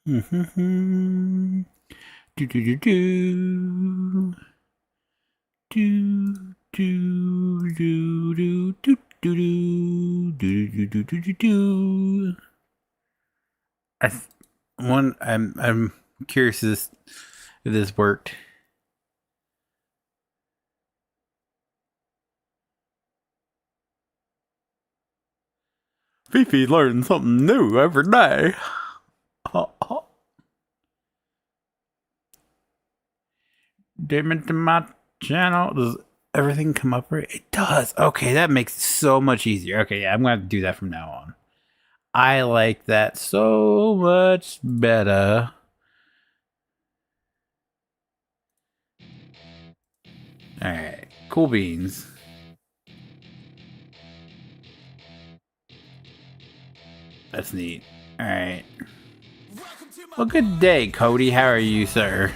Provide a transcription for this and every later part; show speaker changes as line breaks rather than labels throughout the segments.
Do do do do do do do do do do do do do do. I'm curious if this worked. Fifi learns something new every day. Dim into my channel. Does everything come up right? It does. Okay, that makes it so much easier. Okay, yeah, I'm going to do that from now on. I like that so much better. Alright, cool beans. That's neat. Alright. Well, good day, Cody. How are you, sir?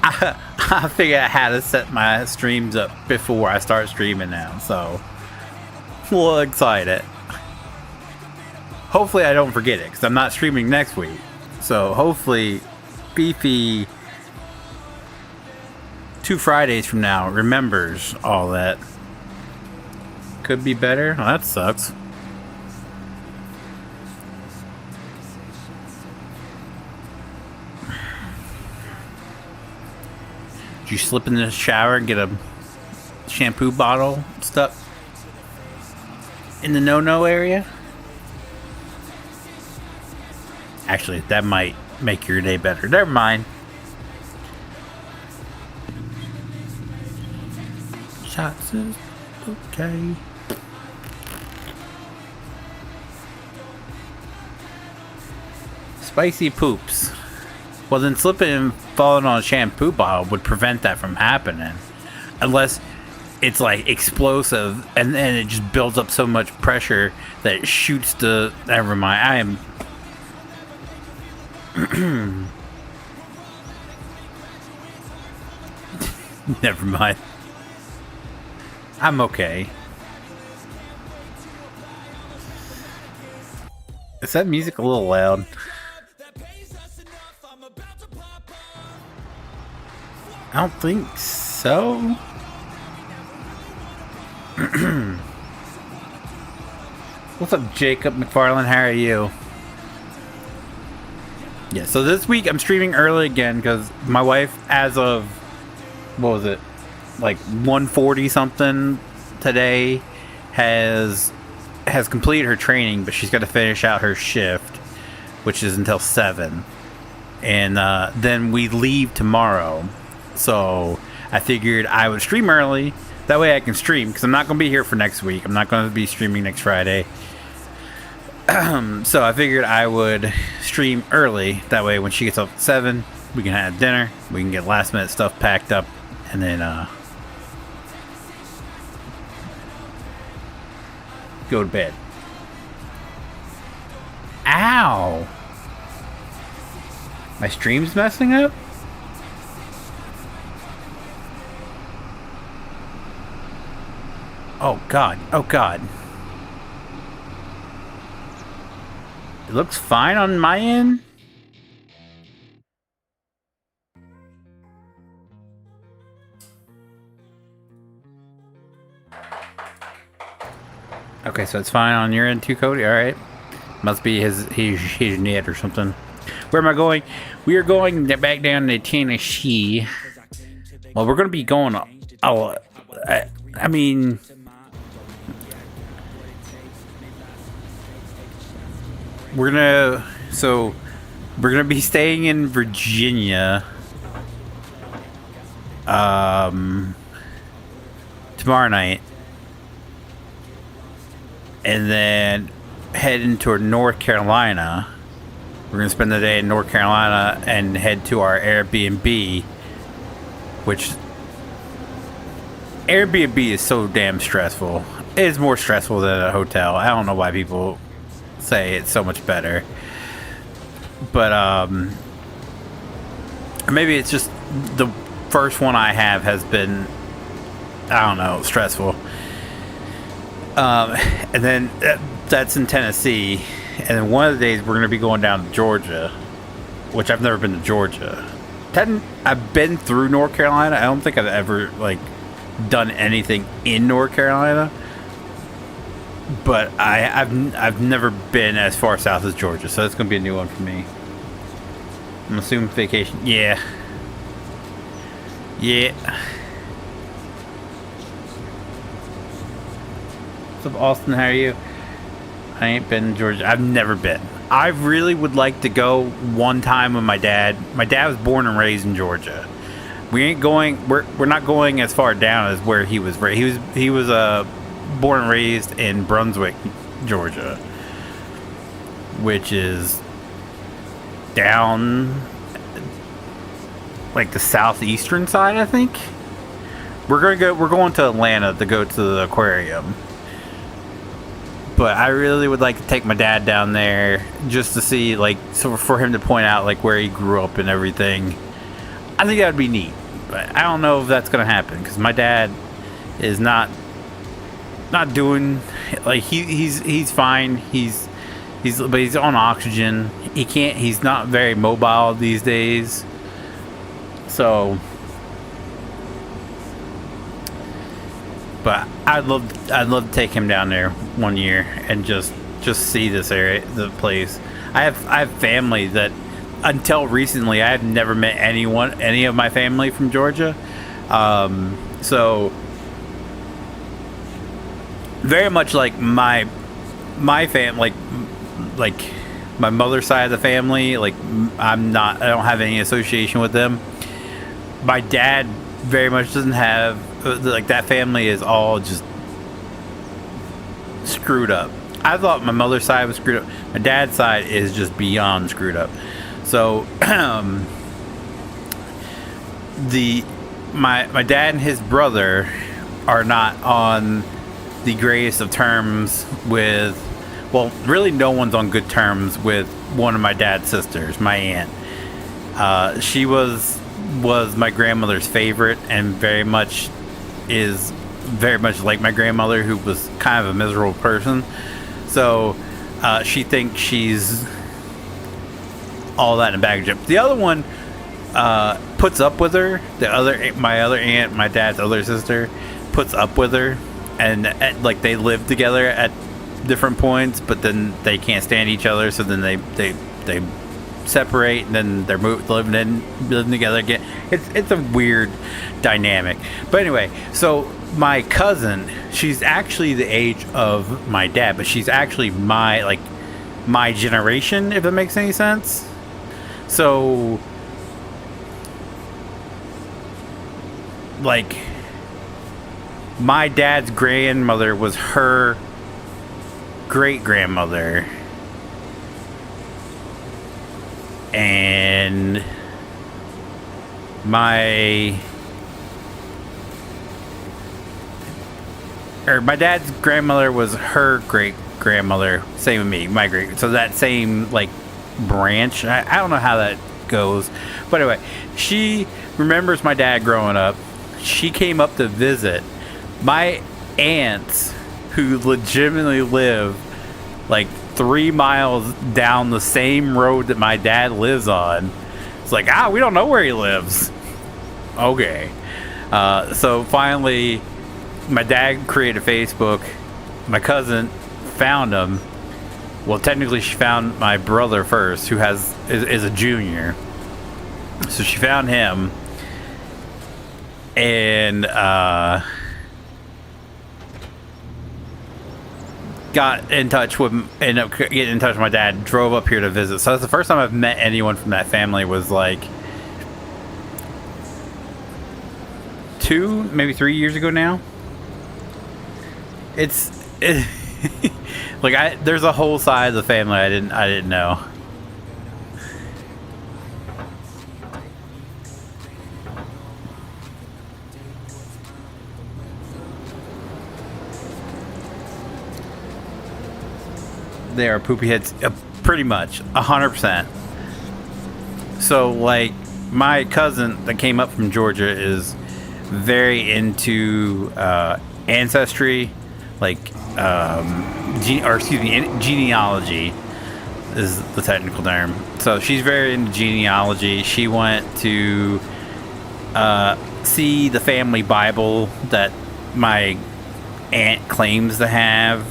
I figured I had to set my streams up before I start streaming now, so I'm a little excited. Hopefully I don't forget it, because I'm not streaming next week. So hopefully Beefy 2 Fridays from now remembers all that. Could be better. Well, that sucks. Did you slip in the shower and get a shampoo bottle stuck in the no-no area? Actually, that might make your day better. Never mind. Shots is okay. Spicy poops. Well, then slipping and falling on a shampoo bottle would prevent that from happening. Unless it's like explosive and then it just builds up so much pressure that it shoots the... Never mind. I am... Never mind. I'm okay. Is that music a little loud? I don't think so. What's up, Jacob McFarland? How are you? Yeah, so this week I'm streaming early again because my wife, as of, what was it, like 1:40 something today, has completed her training, but she's got to finish out her shift, which is until 7. And then we leave tomorrow. So I figured I would stream early. That way I can stream, because I'm not going to be here for next week. I'm not going to be streaming next Friday. So I figured I would stream early. That way when she gets up at 7, we can have dinner. We can get last minute stuff packed up. And then go to bed. Ow! My stream's messing up? Oh god, oh god. It looks fine on my end. Okay, so it's fine on your end too, Cody? Alright. Must be his net or something. Where am I going? We are going back down to Tennessee. Well, we're going to be going... I mean... We're gonna be staying in Virginia tomorrow night, and then heading toward North Carolina. We're gonna spend the day in North Carolina and head to our Airbnb, which Airbnb is so damn stressful. It is more stressful than a hotel. I don't know why people say it's so much better, but maybe it's just the first one I have has been, I don't know, stressful. And then that's in Tennessee, and then one of the days we're going to be going down to Georgia, which I've never been to Georgia. I've been through North Carolina. I don't think I've ever like done anything in North Carolina, but I've never been as far south as Georgia, so it's going to be a new one for me. I'm assuming vacation. Yeah. What's up, Austin? How are you? I ain't been to Georgia. I've never been. I really would like to go one time with my dad. My dad was born and raised in Georgia. We ain't going. We're not going as far down as where he was raised. He was born and raised in Brunswick, Georgia, which is down like the southeastern side, I think. We're going to Atlanta to go to the aquarium. But I really would like to take my dad down there just to see, like, so for him to point out, like, where he grew up and everything. I think that would be neat. But I don't know if that's going to happen because my dad is not doing, like, he's fine. But he's on oxygen. He's not very mobile these days. So, but I'd love to take him down there one year and just see this area, the place. I have family that until recently I have never met any of my family from Georgia. So very much like my family, like my mother's side of the family, like I don't have any association with them. My dad very much doesn't have, like, that family is all just screwed up. I thought my mother's side was screwed up. My dad's side is just beyond screwed up. So my dad and his brother are not on the greatest of terms with, well, really no one's on good terms with one of my dad's sisters, my aunt. She was my grandmother's favorite and very much like my grandmother, who was kind of a miserable person. So she thinks she's all that in a bag of chips. The other one puts up with her. My other aunt, my dad's other sister, puts up with her, and like they live together at different points, but then they can't stand each other. So then they separate, and then they're living together again. It's a weird dynamic. But anyway, so my cousin, she's actually the age of my dad, but she's actually my generation, if that makes any sense. So like my dad's grandmother was her great grandmother, and my dad's grandmother was her great grandmother. Same with me, my great. So that same like branch. I don't know how that goes, but anyway, she remembers my dad growing up. She came up to visit my aunts, who legitimately live like 3 miles down the same road that my dad lives on. It's like, we don't know where he lives. Okay. So finally, my dad created Facebook. My cousin found him. Well, technically she found my brother first, who is a junior. So she found him, and got in touch with, ended up getting in touch with my dad, drove up here to visit. So that's the first time I've met anyone from that family. Was like 2, maybe 3 years ago now. Like there's a whole side of the family I didn't know. They are poopy heads, pretty much 100%. So like my cousin that came up from Georgia is very into ancestry. Like genealogy is the technical term. So she's very into genealogy. She went to see the family Bible that my aunt claims to have,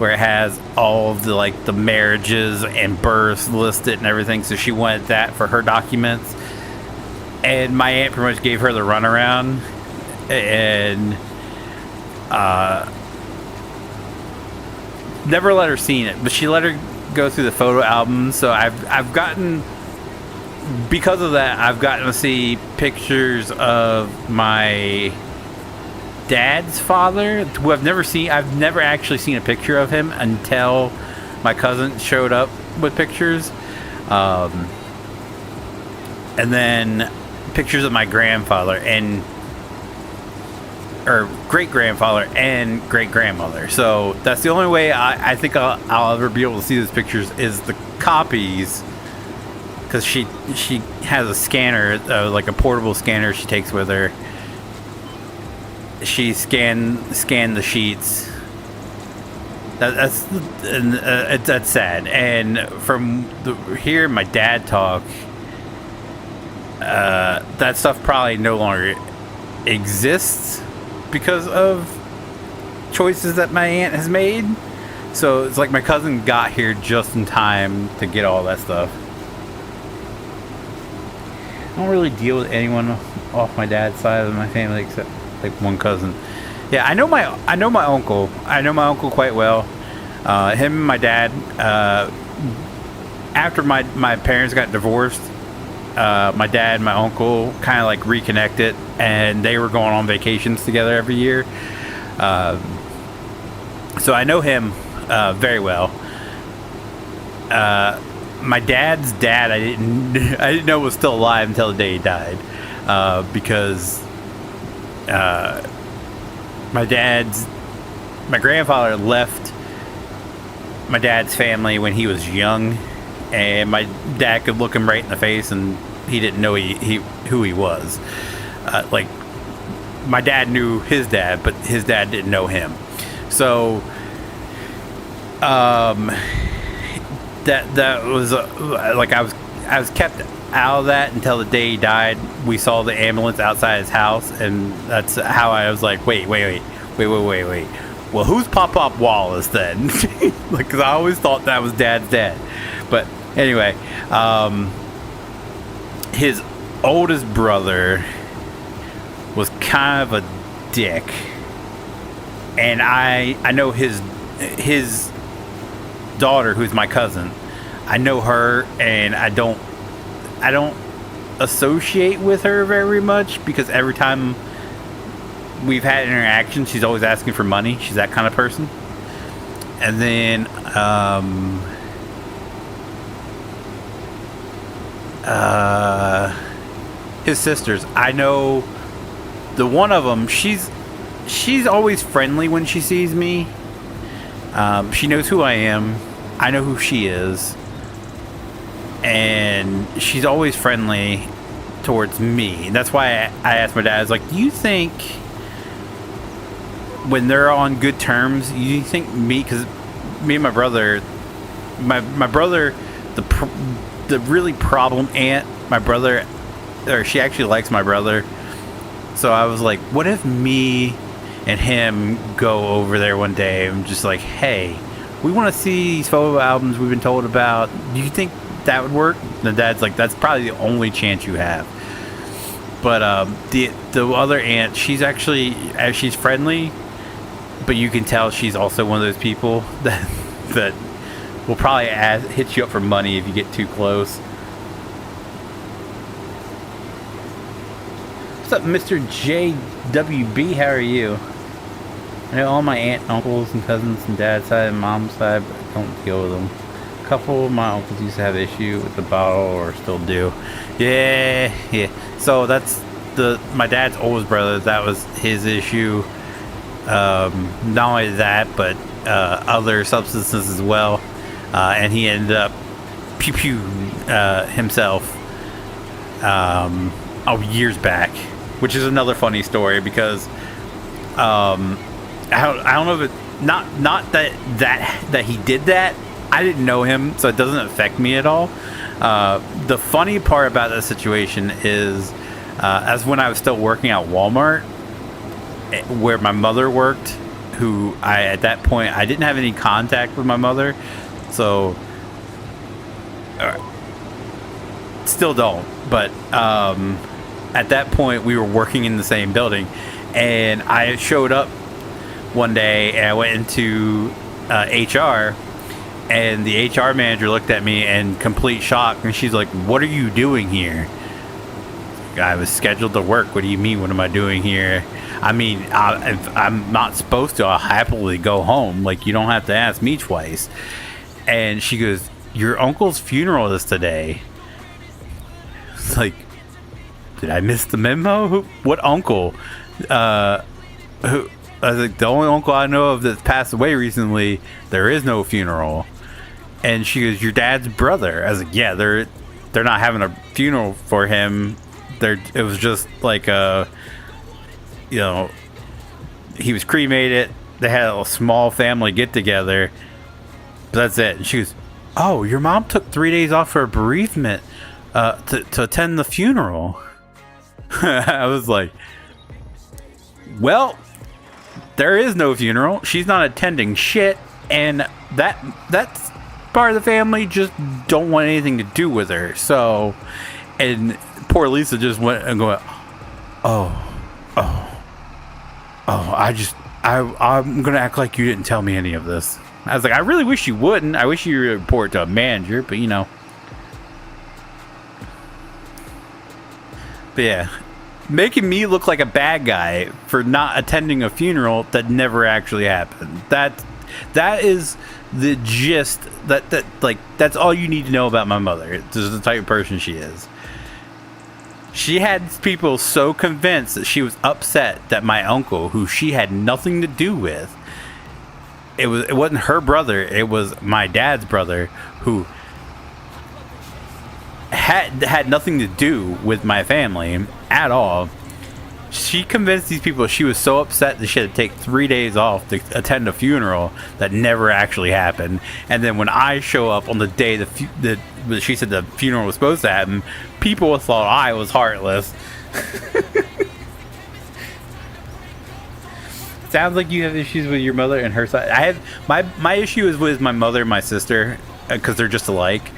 where it has all of the the marriages and births listed and everything. So she wanted that for her documents, and my aunt pretty much gave her the runaround, and never let her see it, but she let her go through the photo album. So I've gotten, because of that, I've gotten to see pictures of my dad's father, who I've never actually seen a picture of him until my cousin showed up with pictures. And then pictures of my grandfather or great-grandfather and great-grandmother. So that's the only way I think I'll ever be able to see those pictures, is the copies, because she has a scanner, like a portable scanner she takes with her. She scanned the sheets. That's sad. And from hearing my dad talk, that stuff probably no longer exists because of choices that my aunt has made. So it's like my cousin got here just in time to get all that stuff. I don't really deal with anyone off my dad's side of my family except like one cousin. Yeah, I know my uncle. I know my uncle quite well. Him and my dad. After my parents got divorced, my dad and my uncle kind of like reconnected, and they were going on vacations together every year. So I know him very well. My dad's dad, I didn't know was still alive until the day he died, because my grandfather left my dad's family when he was young, and my dad could look him right in the face and he didn't know who he was. Like, my dad knew his dad, but his dad didn't know him. So that was like, I was kept out of that until the day he died. We saw the ambulance outside his house, and that's how I was like, wait. Well, who's Pop Wallace then? Like, because I always thought that was Dad's dad. But anyway, his oldest brother was kind of a dick, and I know his daughter, who's my cousin. I know her, and I don't associate with her very much, because every time we've had interactions, she's always asking for money. She's that kind of person. And then his sisters, I know the one of them, she's always friendly when she sees me. She knows who I am. I know who she is. And she's always friendly towards me. And that's why I asked my dad, I was like, do you think when they're on good terms, you think me, because me and my brother, my brother, the really problem aunt, my brother, or she actually likes my brother. So I was like, what if me and him go over there one day and just like, hey, we want to see these photo albums we've been told about. Do you think that would work? And the dad's like, that's probably the only chance you have. But the other aunt, she's friendly, but you can tell she's also one of those people that will probably hit you up for money if you get too close. What's up, Mr. JWB? How are you? I know all my aunt, uncles, and cousins and dad's side and mom's side, but I don't deal with them. A couple of my uncles used to have issue with the bottle, or still do. Yeah. So that's my dad's oldest brother. That was his issue. Not only that, but other substances as well. And he ended up himself years back, which is another funny story, because I don't know if it not that he did that. I didn't know him, so it doesn't affect me at all. The funny part about that situation is, as when I was still working at Walmart, where my mother worked, who at that point I didn't have any contact with my mother, so still don't. But at that point we were working in the same building, and I showed up one day and I went into HR, and the HR manager looked at me in complete shock, and she's like, "What are you doing here?" I was scheduled to work. What do you mean, what am I doing here? I mean, if I'm not supposed to, I'll happily go home. Like, you don't have to ask me twice. And she goes, "Your uncle's funeral is today." It's like, did I miss the memo? What uncle? Who? I was like, the only uncle I know of that's passed away recently, there is no funeral. And she goes, "Your dad's brother." I was like, "Yeah, they're not having a funeral for him. It was just like he was cremated. They had a small family get together, but that's it." And she goes, "Oh, your mom took 3 days off for a bereavement to attend the funeral." I was like, "Well, there is no funeral. She's not attending shit, and that's part of the family just don't want anything to do with her." So, and poor Lisa just went and going, I'm gonna act like you didn't tell me any of this. I was like, I really wish you wouldn't. I wish you would report to a manager, but you know. But yeah, making me look like a bad guy for not attending a funeral that never actually happened. That is the gist. That's all you need to know about my mother. This is the type of person she is. She had people so convinced that she was upset that my uncle, who she had nothing to do with, it wasn't her brother, it was my dad's brother, who had nothing to do with my family at all. She convinced these people she was so upset that she had to take 3 days off to attend a funeral that never actually happened. And then when I show up on the day that she said the funeral was supposed to happen, people thought I was heartless. Sounds like you have issues with your mother and her side. I have my issue is with my mother and my sister, because they're just alike.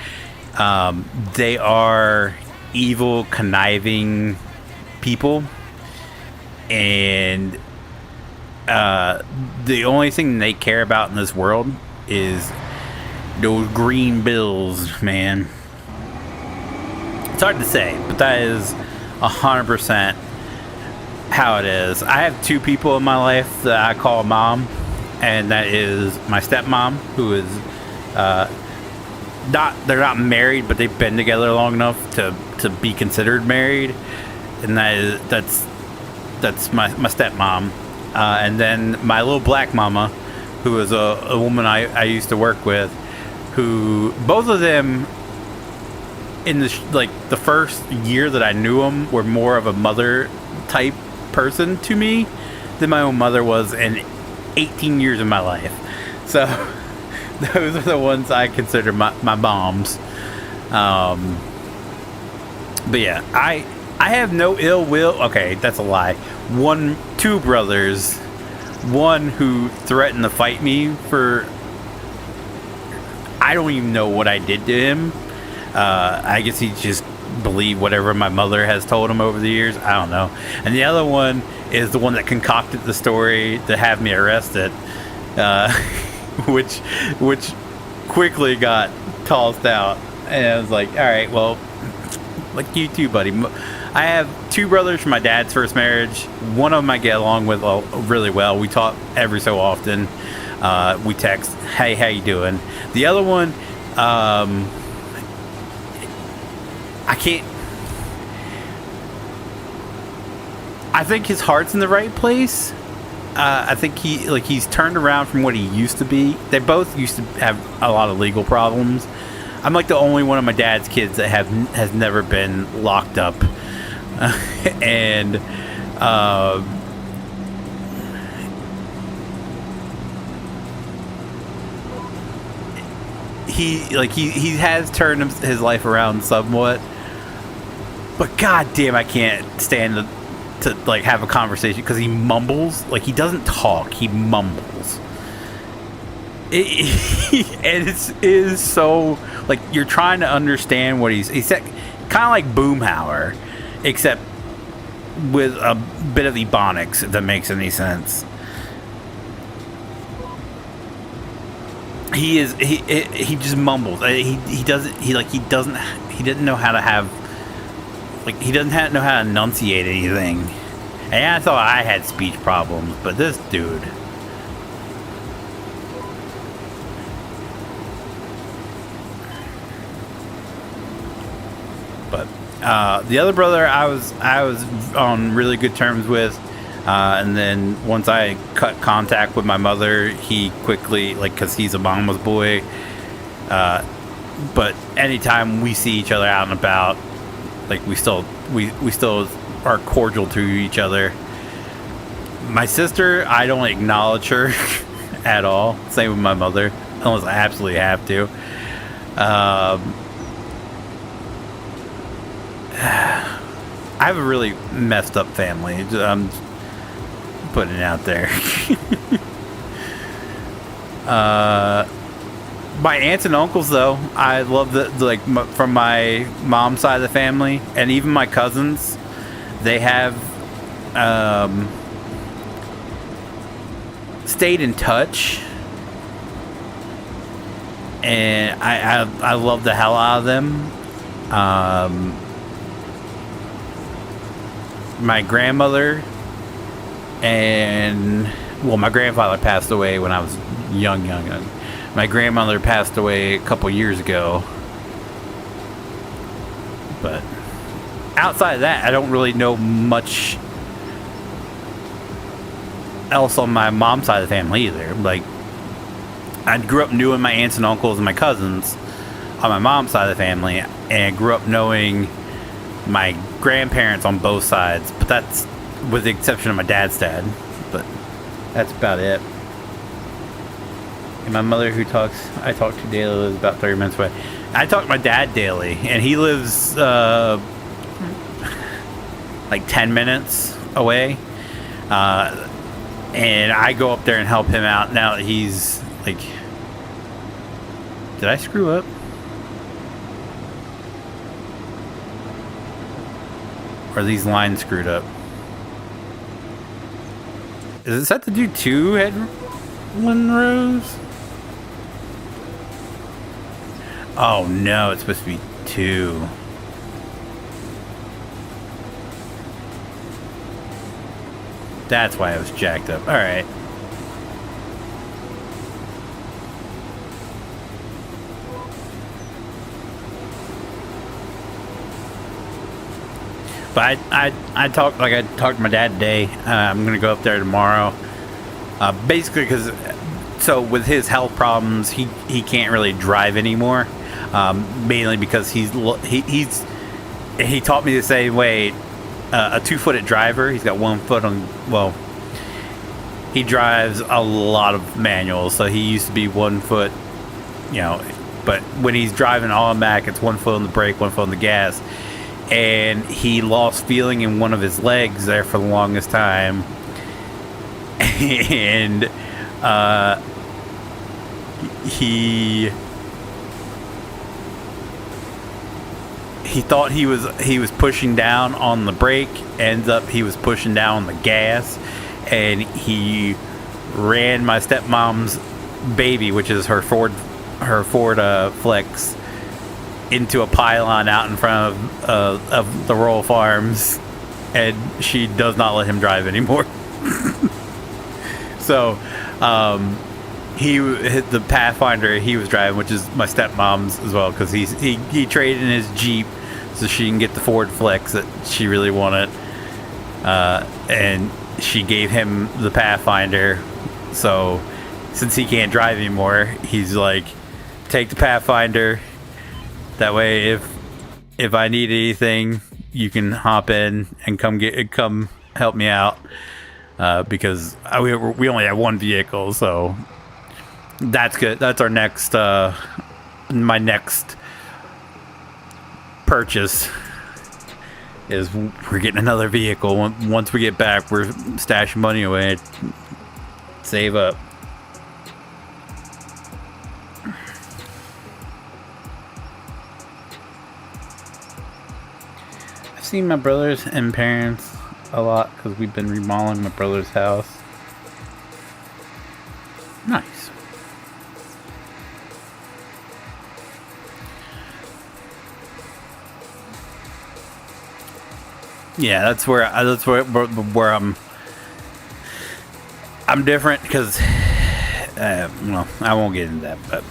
They are evil, conniving people. And the only thing they care about in this world is those green bills, man. It's hard to say, but that is 100% how it is. I have two people in my life that I call mom, and that is my stepmom, who is they're not married, but they've been together long enough to be considered married, and that's my stepmom. And then my little black mama, who is a woman I used to work with, who both of them in the first year that I knew them were more of a mother type person to me than my own mother was in 18 years of my life. So those are the ones I consider my moms. But yeah, I have no ill will. Okay, that's a lie. Two brothers, one who threatened to fight me for, I don't even know what I did to him. I guess he just believed whatever my mother has told him over the years. I don't know. And the other one is the one that concocted the story to have me arrested, which quickly got tossed out. And I was like, all right, well, like you too, buddy. I have two brothers from my dad's first marriage. One of them I get along with really well. We talk every so often. We text, "Hey, how you doing?" The other one, I can't. I think his heart's in the right place. I think he's turned around from what he used to be. They both used to have a lot of legal problems. I'm like the only one of my dad's kids that has never been locked up. he has turned his life around somewhat, but god damn, I can't stand to like have a conversation because he mumbles. Like, he doesn't talk, he mumbles. And it is so, like, you're trying to understand what he's kind of like Boomhauer, except with a bit of ebonics, if that makes any sense. He just mumbles. He didn't know how to have, like, he doesn't know how to enunciate anything. And I thought I had speech problems, but this dude. But the other brother, I was on really good terms with, and then once I cut contact with my mother, he quickly, like, because he's a mama's boy. But anytime we see each other out and about, like, we still are cordial to each other. My sister, I don't acknowledge her at all. Same with my mother, unless I absolutely have to. I have a really messed up family. I'm putting it out there. My aunts and uncles, though, I love from my mom's side of the family, and even my cousins, they have stayed in touch, and I love the hell out of them. My grandmother and, well, my grandfather passed away when I was young. My grandmother passed away a couple years ago. But outside of that, I don't really know much else on my mom's side of the family either. Like, I grew up knowing my aunts and uncles and my cousins on my mom's side of the family, and grew up knowing my grandparents on both sides, but that's with the exception of my dad's dad. But that's about it. And my mother, I talk to daily, lives about 30 minutes away. I talk to my dad daily, and he lives like 10 minutes away. And I go up there and help him out now that he's like... Did I screw up? Or are these lines screwed up? Is it set to do 2 headwind rows? Oh no, it's supposed to be 2. That's why I was jacked up. Alright. But I talked to my dad today. I'm gonna go up there tomorrow. Basically, because with his health problems, he can't really drive anymore. Mainly because he taught me the same way. A 2-footed driver. He's got 1 foot on. Well, he drives a lot of manuals, so he used to be 1 foot. You know, but when he's driving automatic, it's 1 foot on the brake, 1 foot on the gas. And he lost feeling in one of his legs there for the longest time, and he thought he was pushing down on the brake. Ends up he was pushing down on the gas, and he ran my stepmom's baby, which is her Ford Flex, into a pylon out in front of the Royal Farms, and she does not let him drive anymore. So he hit the Pathfinder he was driving, which is my stepmom's as well, because he traded in his Jeep so she can get the Ford Flex that she really wanted, and she gave him the Pathfinder. So since he can't drive anymore, he's like, take the Pathfinder. That way, if I need anything, you can hop in and come help me out. Because we only have 1 vehicle, so that's good. That's our next my next purchase is we're getting another vehicle. Once we get back, we're stashing money away, save up. I've seen my brothers and parents a lot because we've been remodeling my brother's house. Nice. Yeah, that's where I'm different because well, I won't get into that, but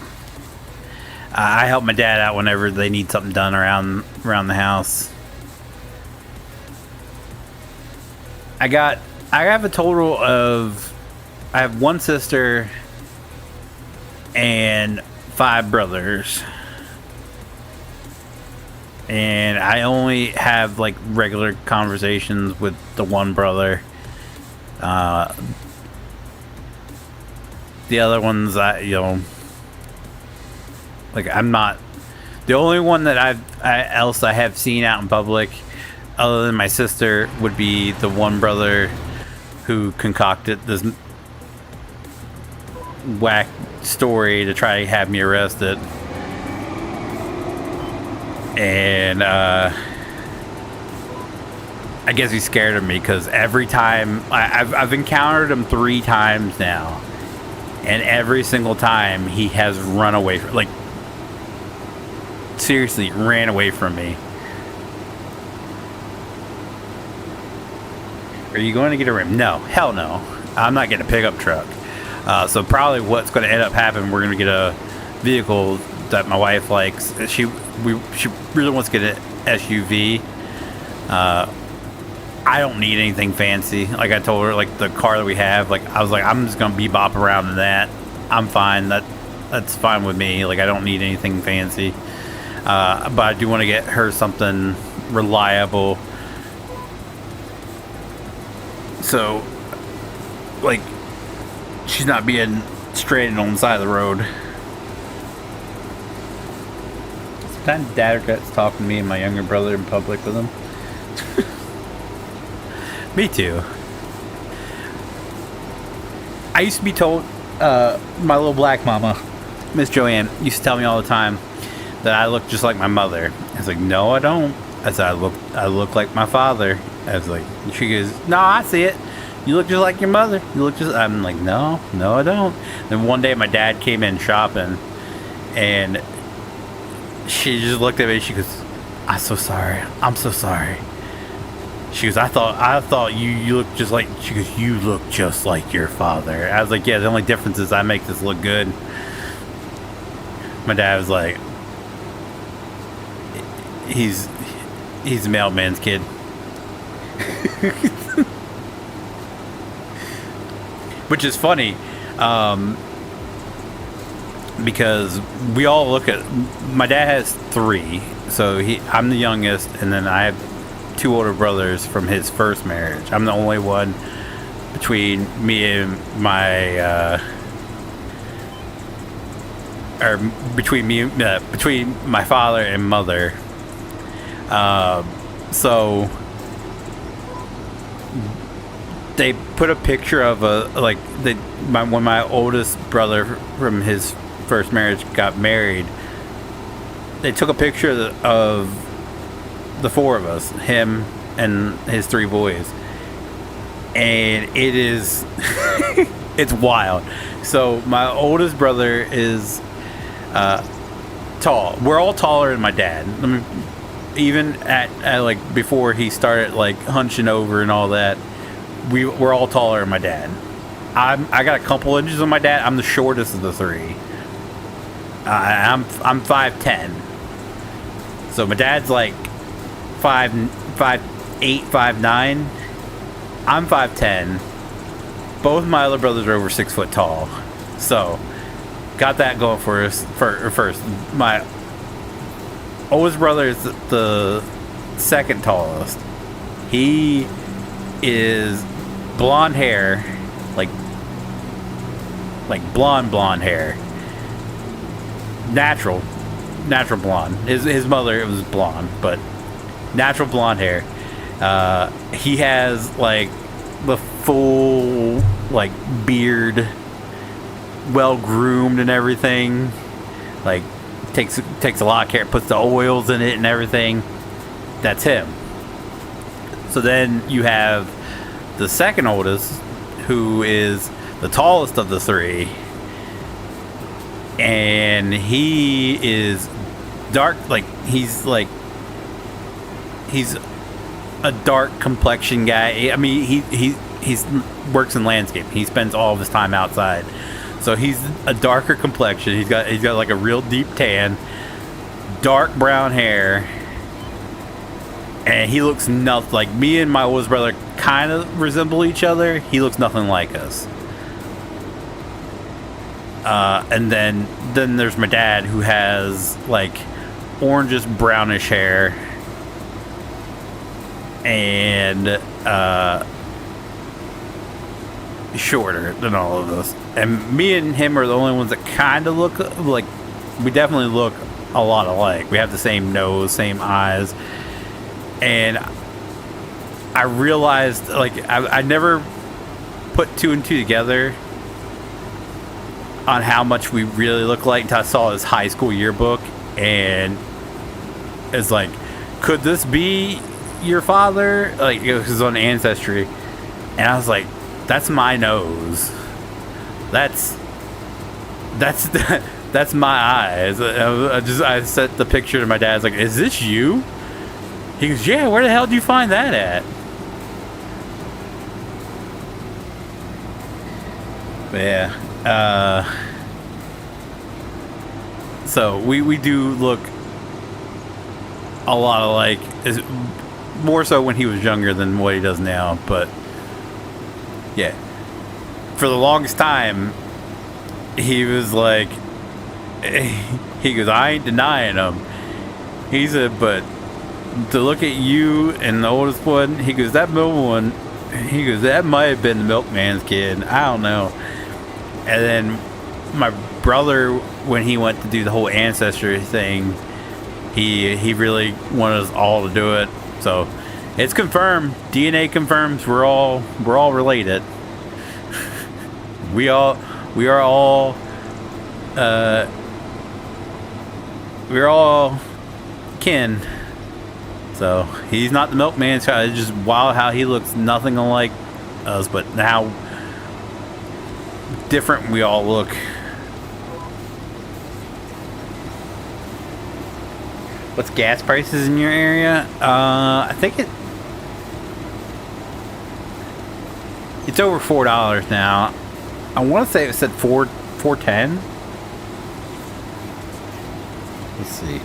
I help my dad out whenever they need something done around the house. I have a total of, I have one sister and 5 brothers. And I only have like regular conversations with the one brother. The other ones, I'm not. The only one that I have seen out in public, other than my sister, would be the one brother who concocted this whack story to try to have me arrested. And I guess he's scared of me because every time I've encountered him 3 times now, and every single time he has run away from, like, seriously ran away from me. Are you going to get a rim? No, hell no. I'm not getting a pickup truck. So probably what's going to end up happening, we're going to get a vehicle that my wife likes. She really wants to get an SUV. I don't need anything fancy. Like I told her, like the car that we have, like I was like, I'm just gonna bebop around in that. I'm fine. That's fine with me. Like I don't need anything fancy. But I do want to get her something reliable. So, like, she's not being stranded on the side of the road. Sometimes Dad regrets talking to me and my younger brother in public with him. Me too. I used to be told, my little black mama, Miss Joanne, used to tell me all the time that I look just like my mother. I was like, no, I don't. I said, I look like my father. I was like, she goes, no, I see it. You look just like your mother. I'm like, no, I don't. Then one day my dad came in shopping and she just looked at me. She goes, I'm so sorry. She goes, I thought you look just like, she goes, you look just like your father. I was like, yeah, the only difference is I make this look good. My dad was like, he's a mailman's kid. Which is funny, because we all look at, my dad has 3, so I'm the youngest, and then I have 2 older brothers from his first marriage. I'm the only one between me and my between my father and mother. So they put a picture of when my oldest brother from his first marriage got married. They took a picture of the 4 of us, him and his 3 boys, and it is it's wild. So my oldest brother is tall. We're all taller than my dad. I mean, even at like before he started like hunching over and all that, we're all taller than my dad. I got a couple inches on my dad. I'm the shortest of the 3. I'm 5'10". So my dad's like 5'8", 5'9". I'm 5'10". Both my other brothers are over 6 foot tall. So got that going for us first. My oldest brother is the second tallest. He is blonde hair, like blonde hair, natural, natural blonde. His mother, it was blonde, but natural blonde hair. He has like the full like beard, well groomed and everything. Like takes a lot of care, puts the oils in it and everything. That's him. So then you have the second oldest, who is the tallest of the three, and he is dark. He's a dark complexion guy. I mean, he's works in landscape. He spends all of his time outside, so he's a darker complexion. He's got like a real deep tan, dark brown hair, and he looks nothing like me. And my oldest brother kind of resemble each other. He looks nothing like us. And then there's my dad, who has like orangish brownish hair and shorter than all of us. And me and him are the only ones that kind of look like, we definitely look a lot alike. We have the same nose, same eyes. And I realized, like, I never put two and two together on how much we really look like until I saw his high school yearbook, and it's like, could this be your father? Like, it was on Ancestry, and I was like, that's my nose. That's my eyes. I sent the picture to my dad. I was like, is this you? He goes, yeah, where the hell did you find that at? But yeah. So we do look a lot alike. More so when he was younger than what he does now. But yeah, for the longest time, he was like, he goes, I ain't denying him. He said, but to look at you and the oldest one, he goes, that middle one, he goes, that might have been the milkman's kid. I don't know. And then my brother, when he went to do the whole ancestry thing, he really wanted us all to do it. So it's confirmed. DNA confirms we're all related. we are all we're all kin. So he's not the milkman's child. It's just wild how he looks nothing like us, but how different we all look. What's gas prices in your area? I think it's over $4 now. I want to say it said $4.10. Let's see.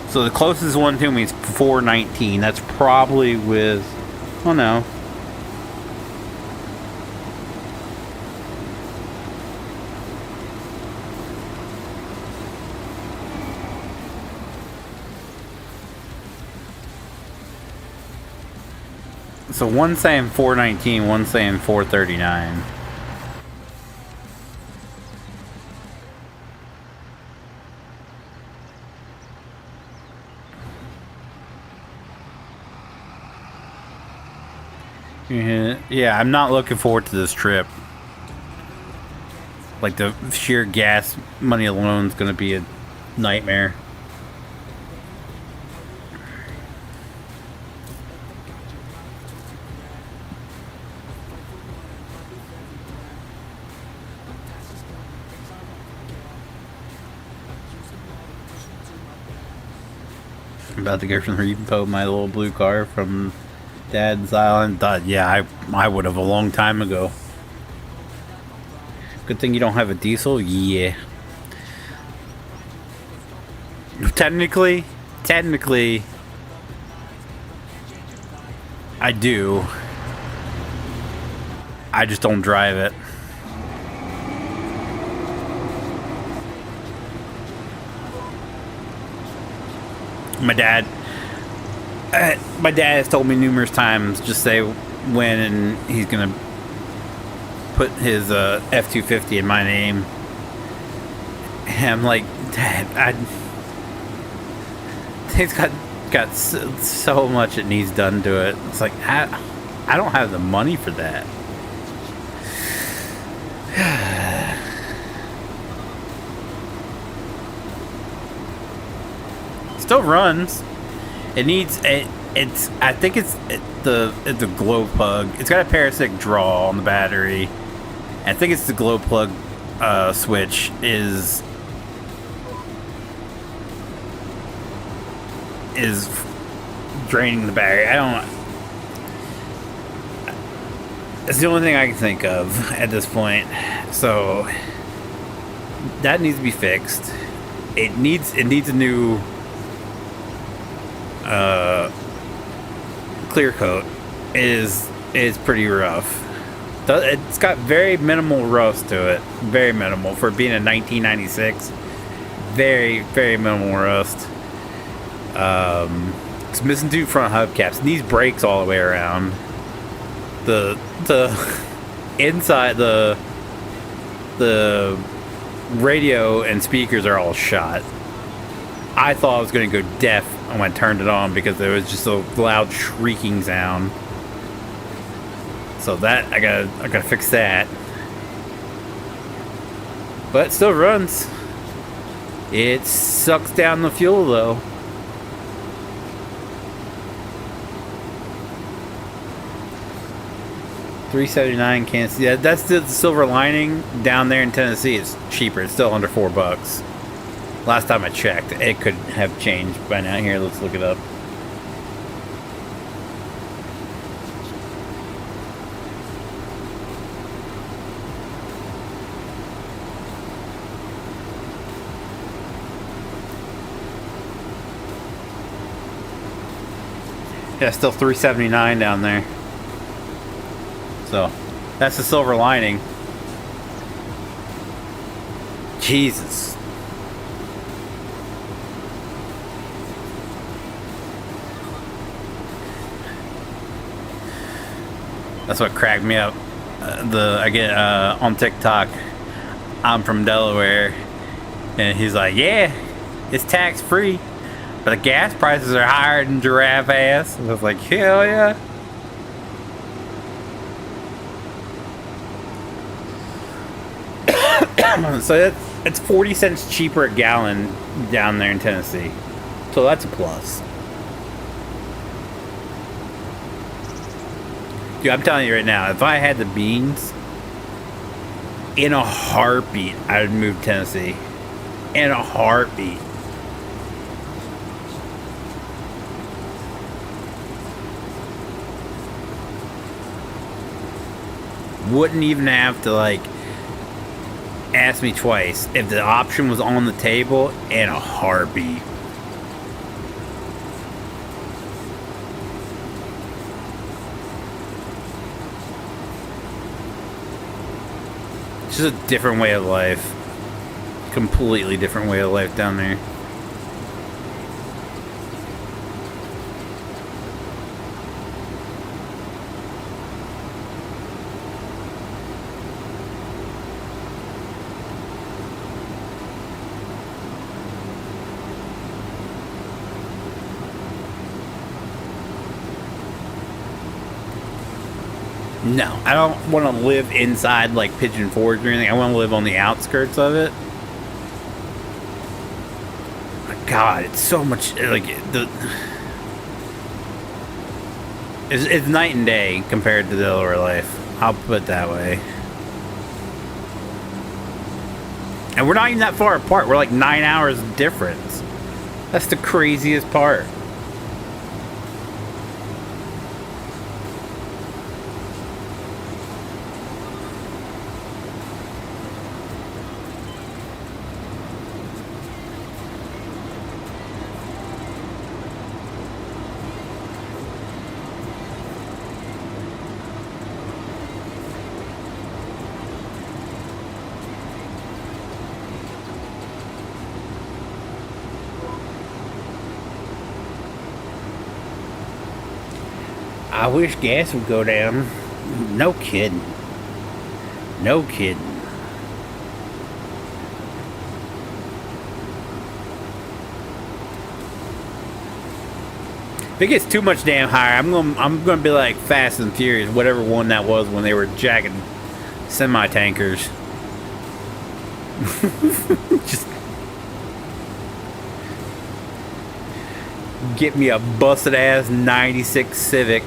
So the closest one to me is $4.19. That's probably with, oh no. So one's saying $4.19, one's saying $4.39. Yeah, I'm not looking forward to this trip. Like, the sheer gas money alone is going to be a nightmare. I'm about to go from repo my little blue car from Dad's Island. Yeah, I would have a long time ago. Good thing you don't have a diesel. Yeah. Technically, I do. I just don't drive it. My dad has told me numerous times, just say when he's gonna put his F-250 in my name. And I'm like, Dad, it's got so much it needs done to it. It's like, I don't have the money for that. Still runs. It needs it's I think it's the glow plug. It's got a parasitic draw on the battery. I think it's the glow plug switch is draining the battery. I don't know. It's the only thing I can think of at this point. So that needs to be fixed. It needs a new clear coat. Is pretty rough. It's got very minimal rust to it. Very minimal for being a 1996. Very, very minimal rust. It's missing two front hubcaps. These brakes all the way around. The inside the radio and speakers are all shot. I thought I was going to go deaf when I turned it on because there was just a loud shrieking sound. So that I gotta fix that. But it still runs. It sucks down the fuel though. $379 can't see. Yeah, that's the silver lining down there in Tennessee. It's cheaper. It's still under $4. Last time I checked, it could have changed by now. Here, let's look it up. Yeah, still $379 down there. So, that's the silver lining. Jesus. That's what cracked me up. I get on TikTok. I'm from Delaware, and he's like, "Yeah, it's tax free, but the gas prices are higher than giraffe ass." And I was like, "Hell yeah!" So it's 40 cents cheaper a gallon down there in Tennessee. So that's a plus. Dude, I'm telling you right now, if I had the beans, in a heartbeat, I would move to Tennessee. In a heartbeat. Wouldn't even have to, like, ask me twice. If the option was on the table, in a heartbeat. It's just a different way of life. Completely different way of life down there. No, I don't want to live inside like Pigeon Forge or anything. I want to live on the outskirts of it. But God, it's so much like it's night and day compared to Delaware life. I'll put it that way. And we're not even that far apart. We're like 9 hours difference. That's the craziest part. I wish gas would go down. No kidding. No kidding. If it gets too much damn higher, I'm gonna be like Fast and Furious, whatever one that was when they were jacking semi-tankers. Just get me a busted ass '96 Civic.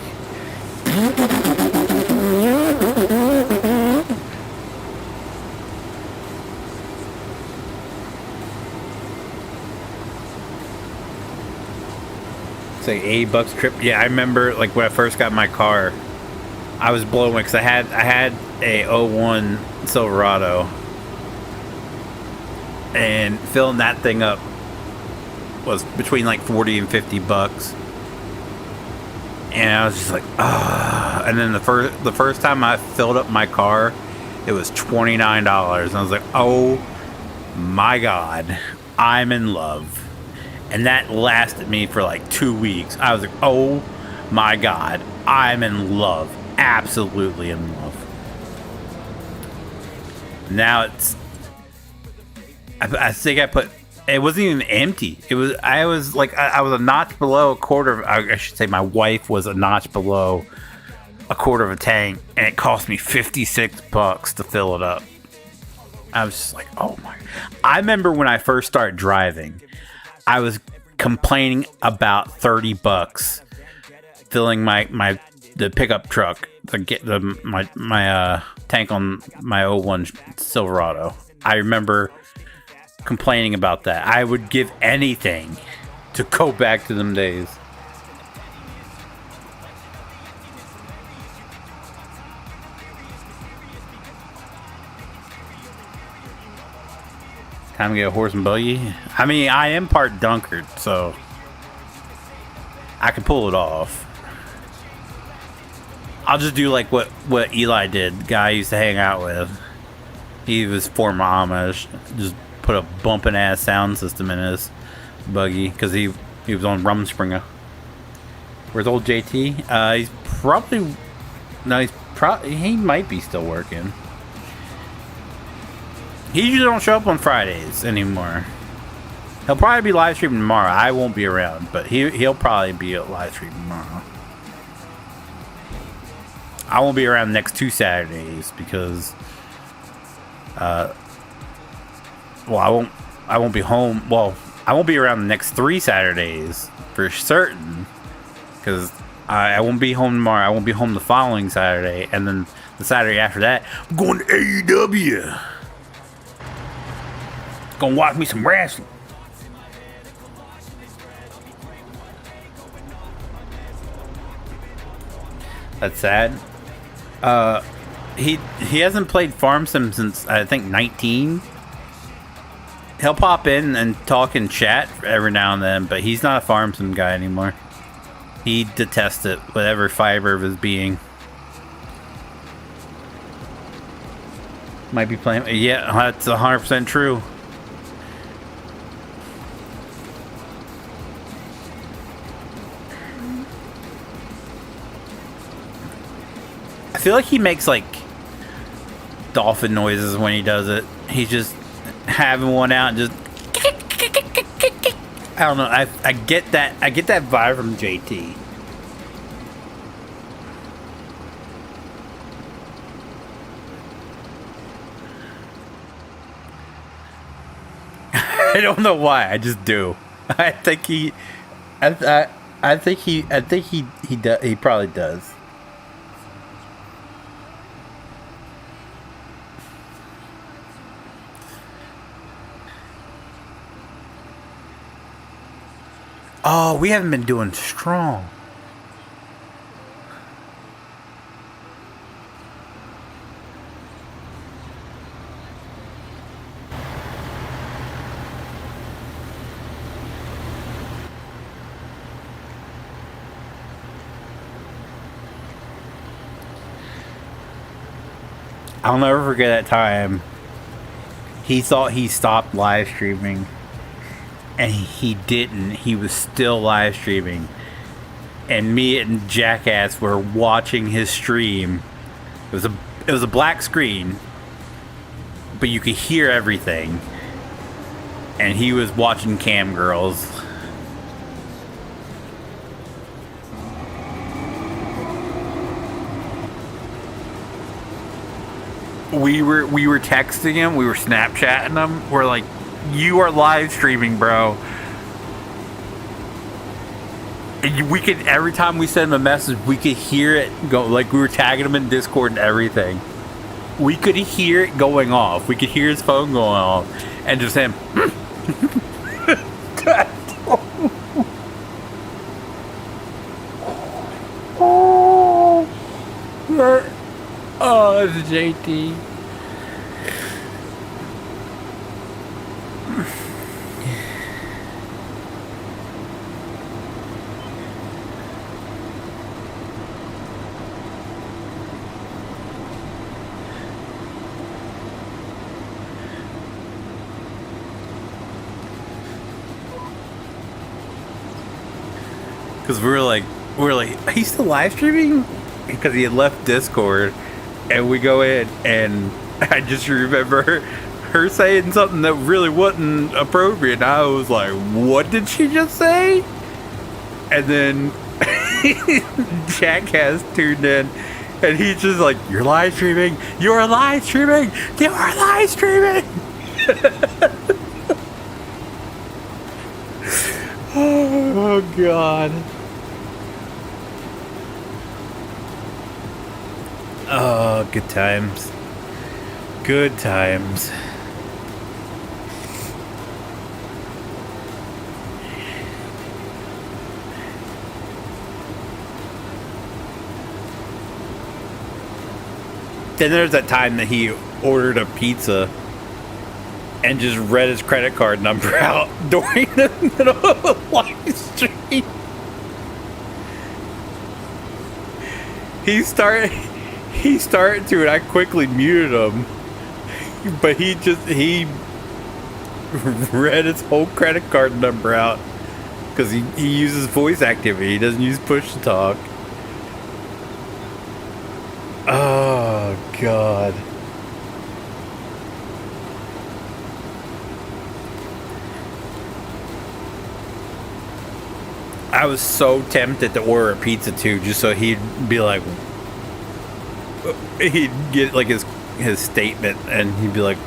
Say $80 trip. Yeah, I remember like when I first got my car, I was blowing because I had a '01 Silverado, and filling that thing up was between like $40 and $50, and I was just like, ah. And then the first time I filled up my car, it was $29, and I was like, oh my god, I'm in love. And that lasted me for like 2 weeks. I was like, oh my god, I'm in love. Absolutely in love. Now it's, I think I put, it wasn't even empty. I was a notch below a quarter of, I should say my wife was a notch below a quarter of a tank, and it cost me $56 to fill it up. I was just like, oh my. I remember when I first started driving, I was complaining about $30 filling the pickup truck to get my tank on my '01 Silverado. I remember complaining about that. I would give anything to go back to them days. Time to get a horse and buggy. I mean, I am part Dunkard, so I can pull it off. I'll just do like what Eli did, the guy I used to hang out with. He was former Amish. Just put a bumping ass sound system in his buggy because he was on Rumspringa. Where's old JT? He's probably he might be still working. He usually don't show up on Fridays anymore. He'll probably be live streaming tomorrow. I won't be around, but he'll probably be live streaming tomorrow. I won't be around the next 2 Saturdays because, I won't be home. Well, I won't be around the next 3 Saturdays for certain because I won't be home tomorrow. I won't be home the following Saturday, and then the Saturday after that, I'm going to AEW. Gonna watch me some wrestling. That's sad. He hasn't played Farm Sim since I think 19. He'll pop in and talk in chat every now and then, but he's not a Farm Sim guy anymore. He detests it with every fiber of his being. Might be playing. Yeah, that's 100% true. I feel like he makes like dolphin noises when he does it. He's just having one out and just I don't know. I get that vibe from JT. I don't know why. I just do. I think he probably does. Oh, we haven't been doing strong. I'll never forget that time. He thought he stopped live streaming. And he didn't. He was still live streaming. and me and Jackass were watching his stream. It was a black screen, but you could hear everything. And he was watching cam girls. We were texting him, we were Snapchatting him. We're like, you are live streaming, bro. And we could, every time we send him a message, we could hear it go, like we were tagging him in Discord and everything. We could hear it going off. We could hear his phone going off. And just him. Oh, it's JT. Because we were like, he's still live streaming? Because he had left Discord. And we go in, and I just remember her saying something that really wasn't appropriate. And I was like, what did she just say? And then Jackass tuned in, and he's just like, you're live streaming, you're live streaming, you are live streaming. Oh, God. Oh, good times. Good times. Then there's that time that he ordered a pizza and just read his credit card number out during the middle of the live stream. He started to, and I quickly muted him. But he read his whole credit card number out because he uses voice activity. He doesn't use push to talk. Oh, God. I was so tempted to order a pizza too, just so he'd be like, he'd get like his statement, and he'd be like,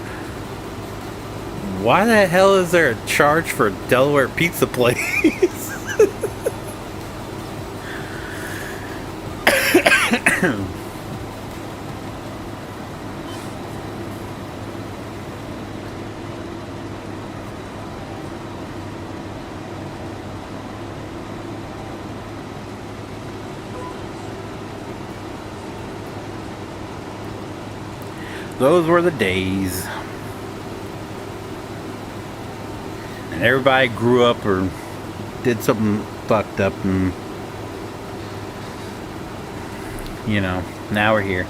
why the hell is there a charge for a Delaware pizza place? Those were the days. And everybody grew up or did something fucked up, and you know, now we're here.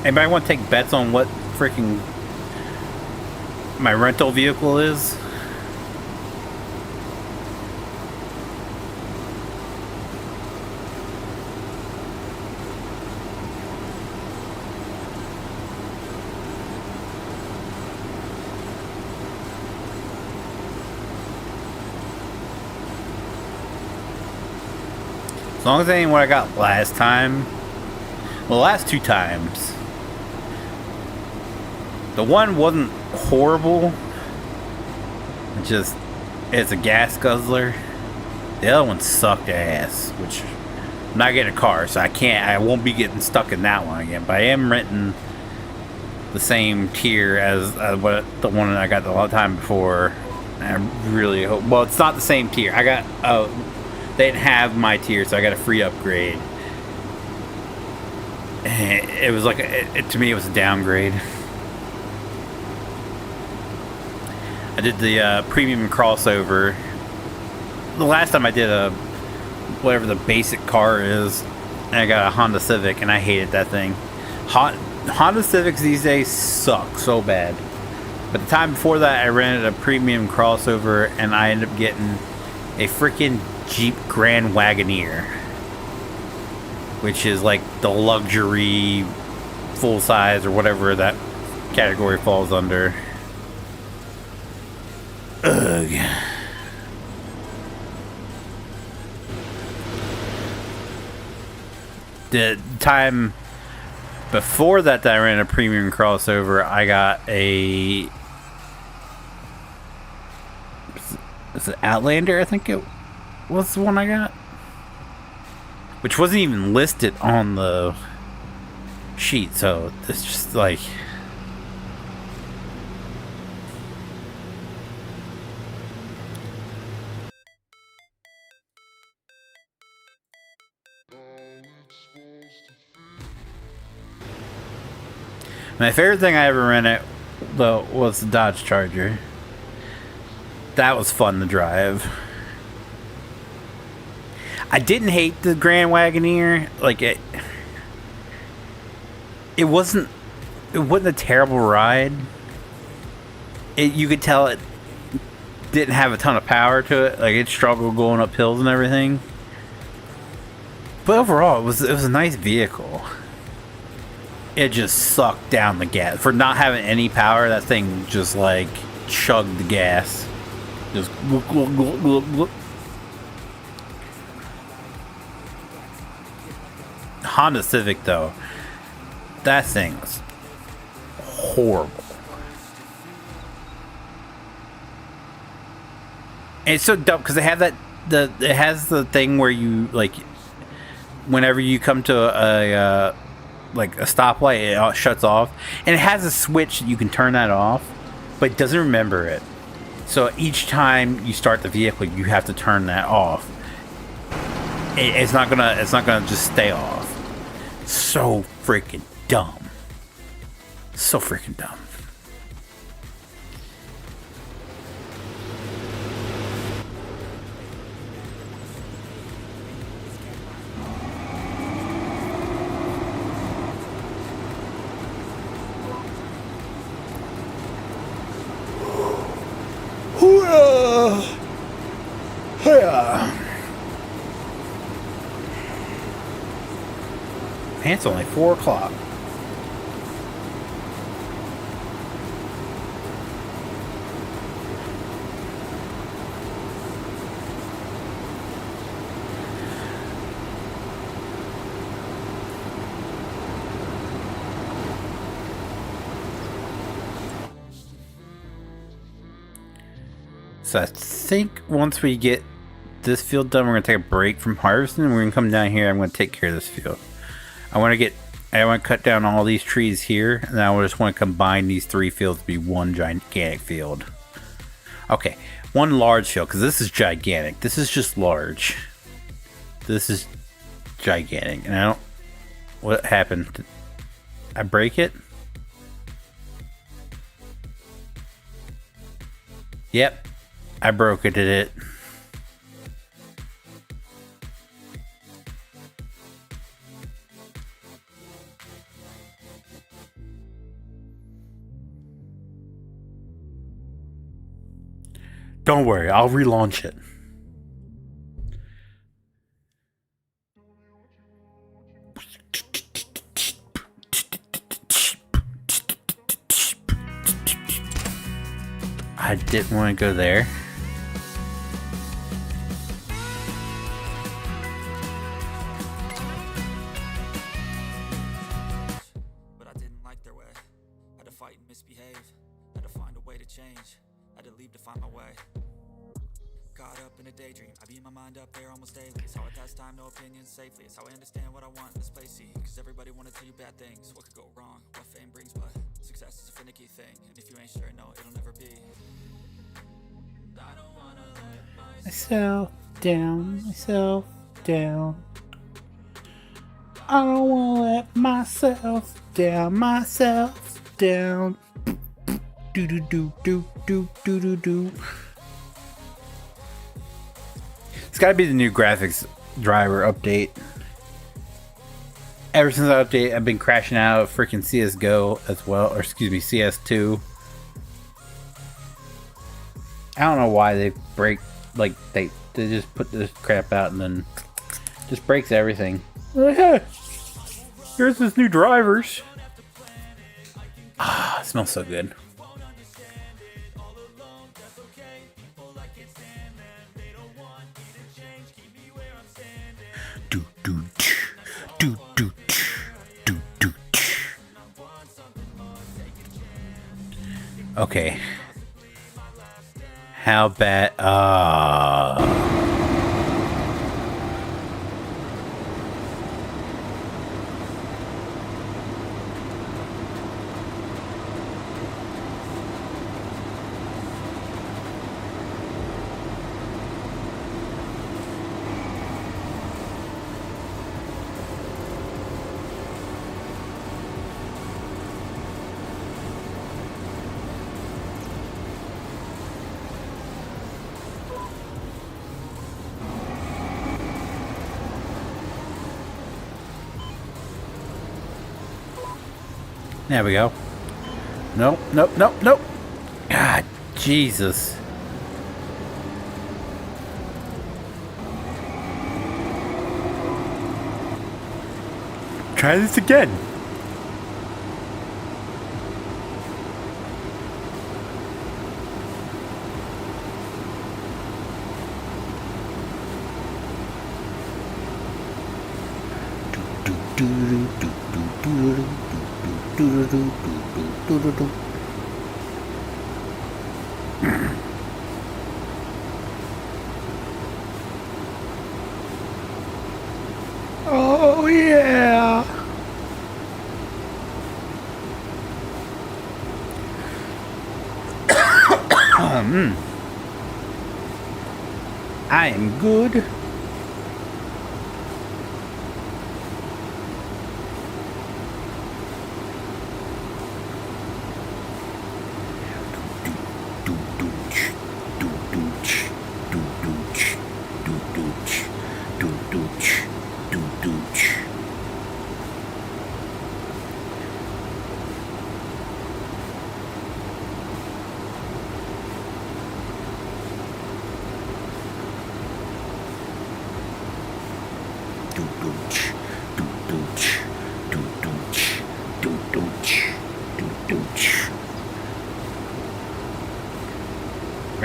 Anybody want to take bets on what freaking my rental vehicle is? As long as it ain't what I got last time. Well, the last 2 times. The one wasn't horrible. It's a gas guzzler. The other one sucked ass, which I'm not getting a car, so I won't be getting stuck in that one again. But I am renting the same tier as what the one I got the time before. I really hope. Well, it's not the same tier. I got they didn't have my tier, so I got a free upgrade. It was like to me, it was a downgrade. I did the premium crossover. The last time I did whatever the basic car is, and I got a Honda Civic, and I hated that thing. Honda Civics these days suck so bad. But the time before that, I rented a premium crossover, and I ended up getting a freaking Jeep Grand Wagoneer, which is like the luxury full size or whatever that category falls under. Ugh. The time before that I ran a premium crossover, I got a... Is it Outlander, I think it was the one I got? Which wasn't even listed on the sheet, so it's just like... My favorite thing I ever rented, though, was the Dodge Charger. That was fun to drive. I didn't hate the Grand Wagoneer. Like it wasn't a terrible ride. You could tell it didn't have a ton of power to it. Like it struggled going up hills and everything. But overall, it was a nice vehicle. It just sucked down the gas. For not having any power, that thing just like chugged the gas. Just whoop, whoop, whoop, whoop, whoop. Honda Civic though, that thing was horrible. And it's so dumb because they have it has the thing where you like whenever you come to a stoplight, it shuts off, and it has a switch that you can turn that off, but it doesn't remember it. So each time you start the vehicle, you have to turn that off. It's not gonna just stay off. So freaking dumb. So freaking dumb. Man, it's only 4 o'clock. So I think once we get this field done, we're going to take a break from harvesting, and we're going to come down here. I'm going to take care of this field. I want to cut down all these trees here, and I just want to combine these 3 fields to be one gigantic field. Okay, one large field, because this is gigantic. This is just large. This is gigantic, and I don't... What happened? Did I break it? Yep, I broke it, did it? Don't worry, I'll relaunch it. I didn't want to go there.
change, had to leave to find my way. Caught up in a daydream, I beat my mind up there almost daily. It's how I pass time, no opinions safely. It's how I understand what I want in this place, see. Cause everybody wanna tell you bad things, what could go wrong, what fame brings. But success is a finicky thing, and if you ain't sure, no, it'll never be. I don't wanna let myself down. I don't wanna let myself down. Do do do do do do do do.
It's gotta be the new graphics driver update. Ever since that update, I've been crashing out of freaking CSGO as well, or excuse me, CS2. I don't know why they break, like, they just put this crap out and then just breaks everything. Oh, yeah. Here's this new drivers. Ah, it smells so good. Okay. How bad? There we go. Nope. God, Jesus. Try this again. Oh yeah. I am good.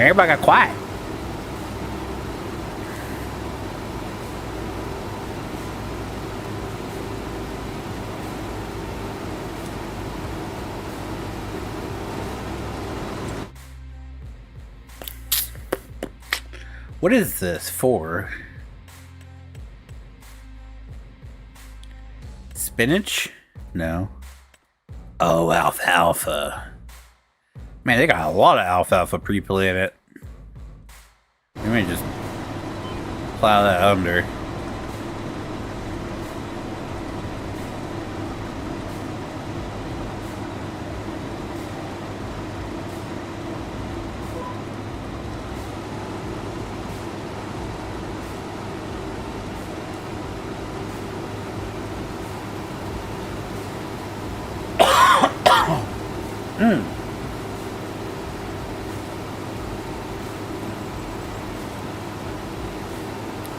Everybody got quiet. What is this for? Spinach? No. Oh, alfalfa. Man, they got a lot of alfalfa pre-planted in it. Let me just plow that under.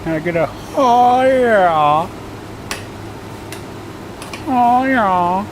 Can I get a oh yeah? Oh yeah.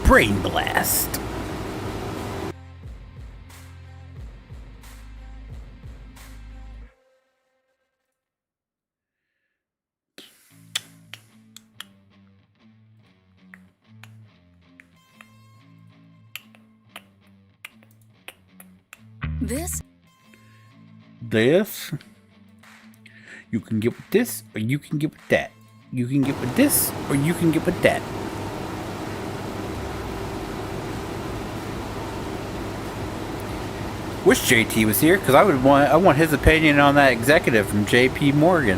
Brain Blast. This you can get with this, or you can get with that. You can get with this, or you can get with that. Wish JT was here, because I want his opinion on that executive from JP Morgan.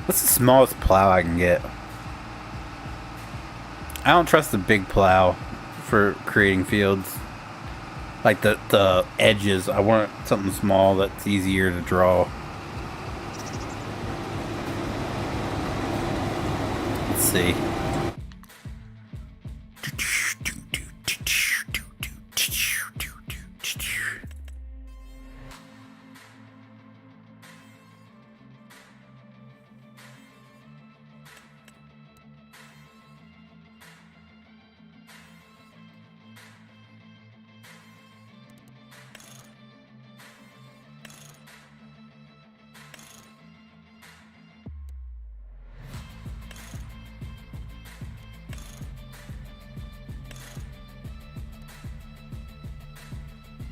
What's the smallest plow I can get? I don't trust the big plow for creating fields. Like the edges. I want something small that's easier to draw. Let's see.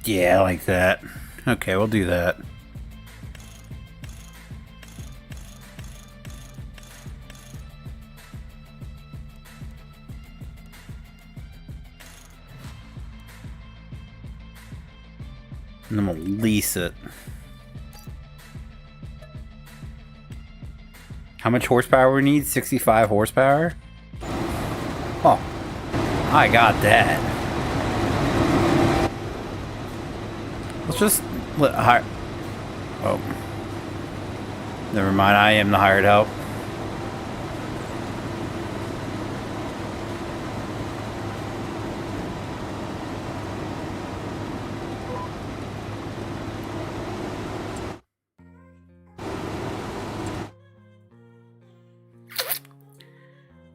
Yeah, I like that. Okay, we'll do that. And then we'll lease it. How much horsepower we need? 65 horsepower? Oh, I got that. Let's just hire. Oh, never mind. I am the hired help.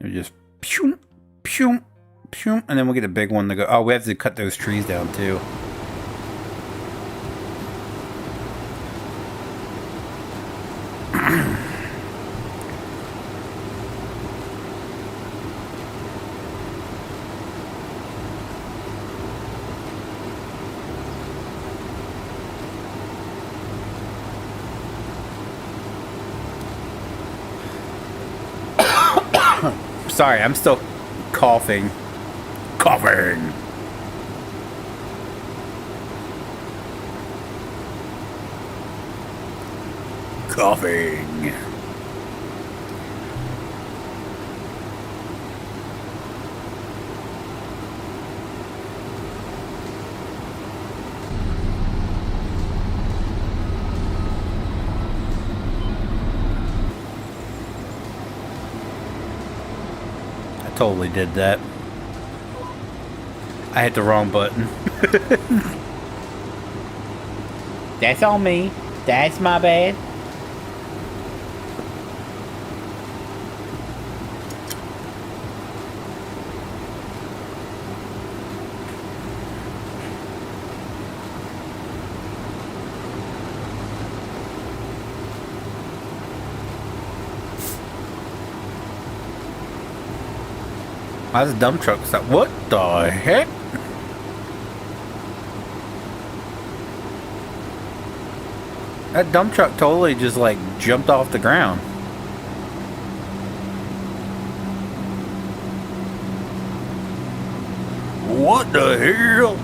We just pew, pew, pew, and then we'll get a big one to go. Oh, we have to cut those trees down too. Sorry, I'm still coughing. Coughing. Coughing. Totally did that. I hit the wrong button. That's on me. That's my bad. Why is a dump truck stop? What the heck? That dump truck totally just like jumped off the ground. What the hell?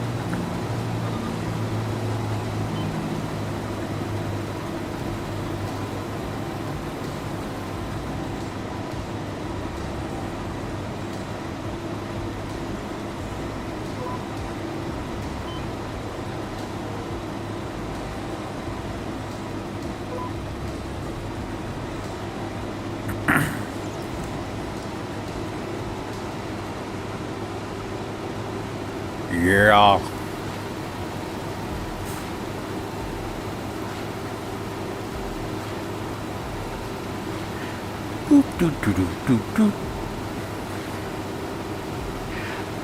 Yeah. Boop, doo, doo, doo, doo, doo.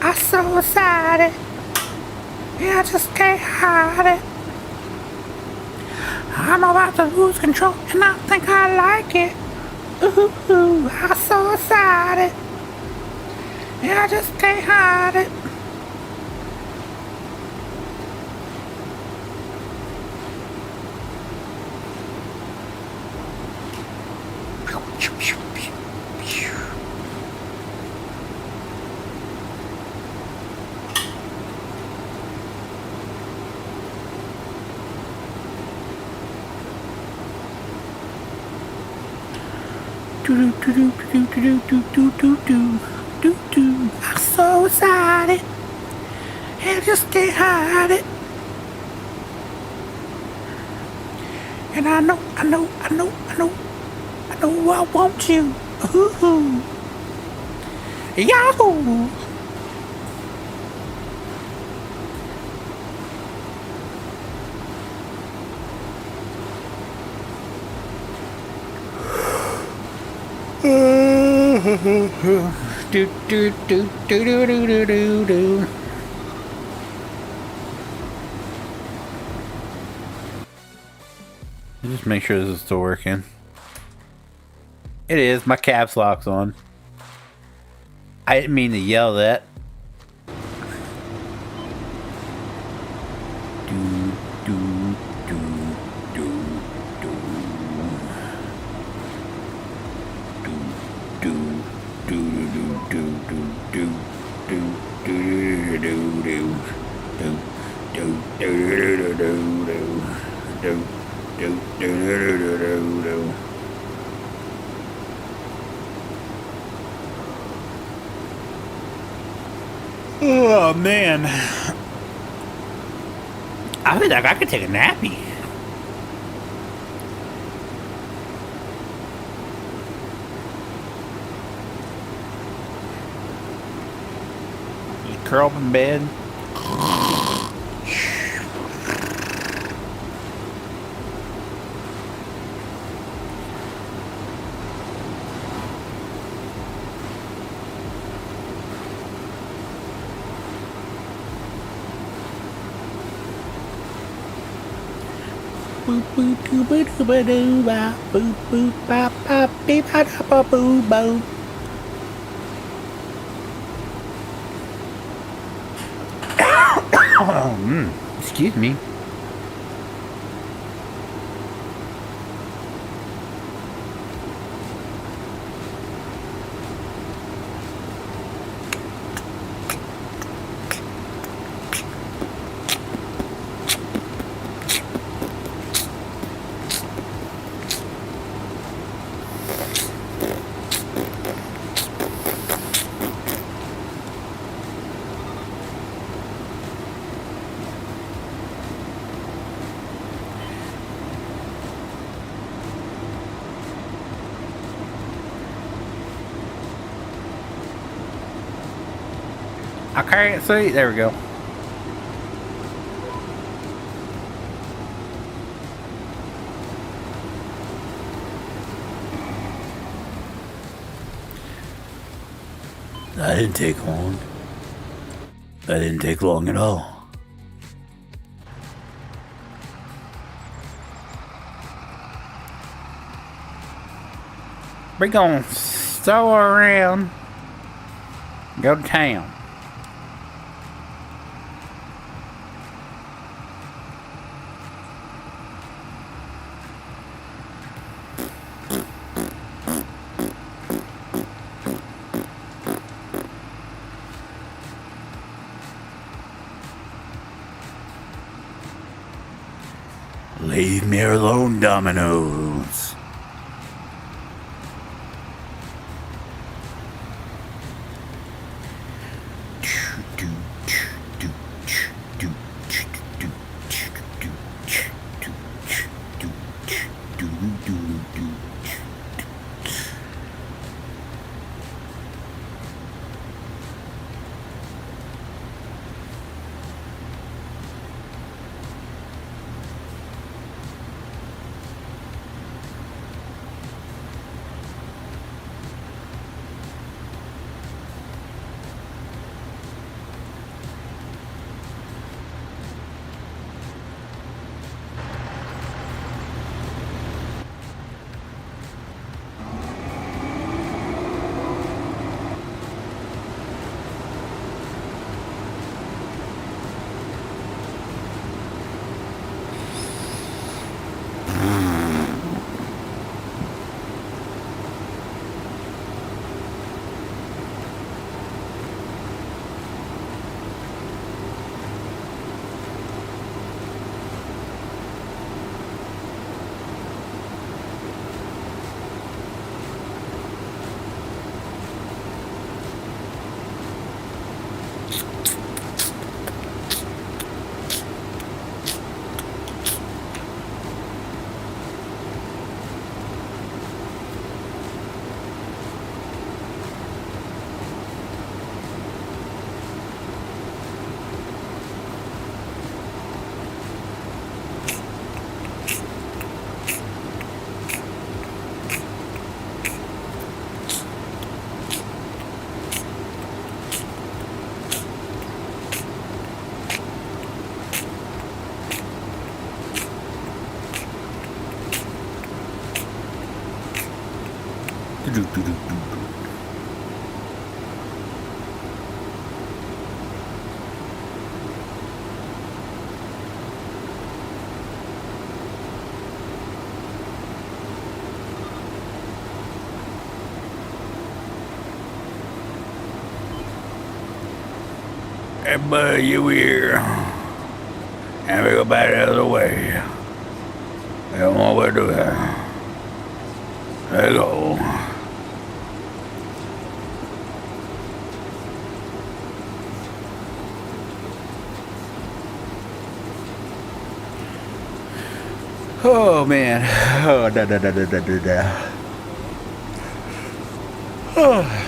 I'm so excited. Yeah, I just can't hide it. I'm about to lose control and I think I like it. Ooh, I'm so excited. Yeah, I just can't hide it. I'm so excited. I just can't hide it. And I know I want you. Ooh. Yahoo! Do do do do do do do do. Just make sure this is still working. It is. My caps lock's on. I didn't mean to yell that. Do do do do do do do do do do do do do do do do do do do do. Oh man, I feel like I could take a nappy. Just curl up in bed. Boop boop doo ba doo ba doo ba boop boop bop bop beep ba da ba boo bo. Excuse me. I can't see. There we go. That didn't take long. That didn't take long at all. We're gonna stroll around, go to town. Leave me alone, Dominoes. Hey, buddy, you here? And we go back the other way. I don't know what to do here. There you go. Oh man. Oh, da. Oh.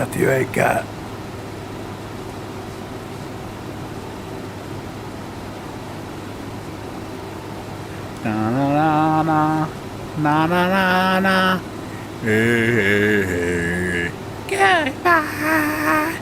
If you ain't got na na na na na na na hey, goodbye.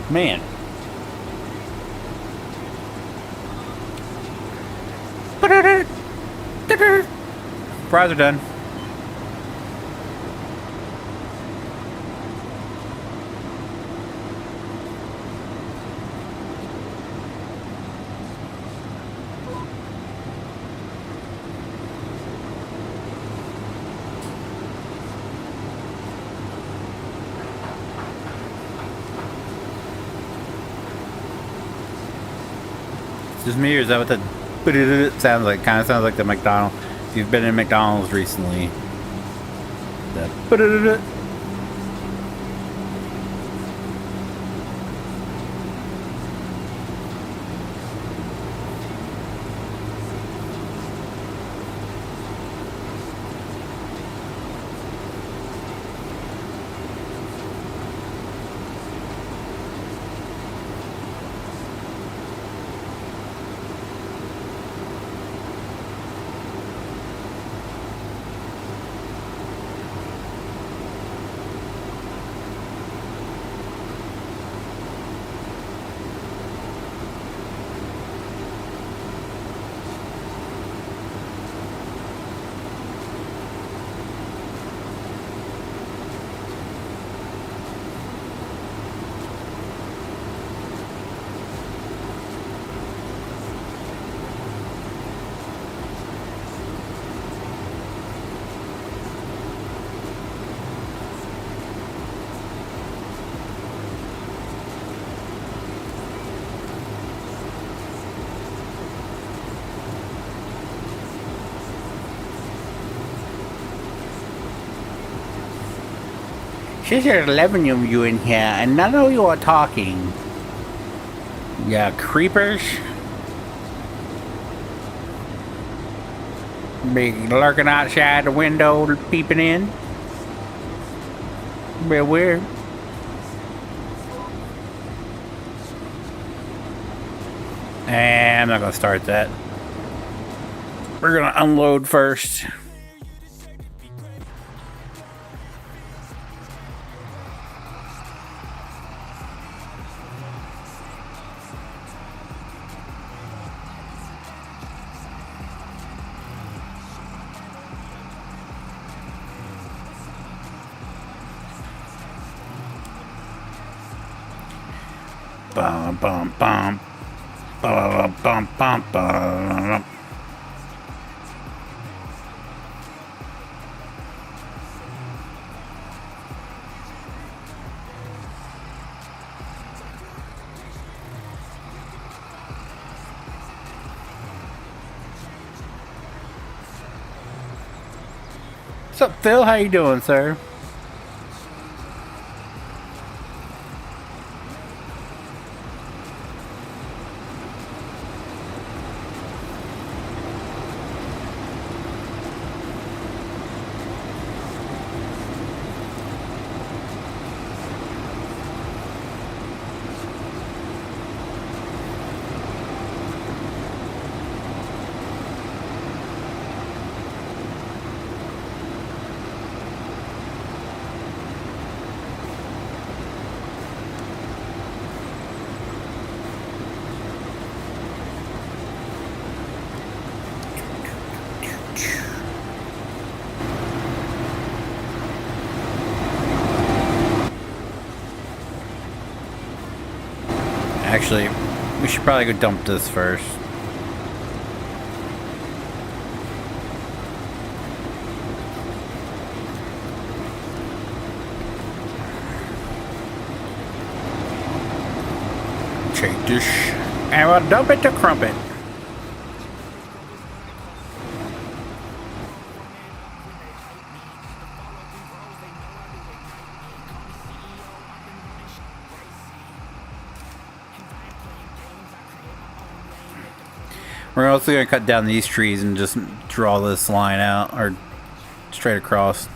Man. Fries are done. Just me, or is that what the sounds like? Kind of sounds like the McDonald's. If you've been in McDonald's recently, the Since there's 11 of you in here, and none of you are talking. Yeah, creepers. Be lurking outside the window, peeping in. Bit weird. And I'm not gonna start that. We're gonna unload first. Bum bum bum. Bum bum bum bum. What's up, Phil? How you doing, sir? Actually, we should probably go dump this first. Take this, and we'll dump it to Crumpet. We're also going to cut down these trees and just draw this line out, or straight across.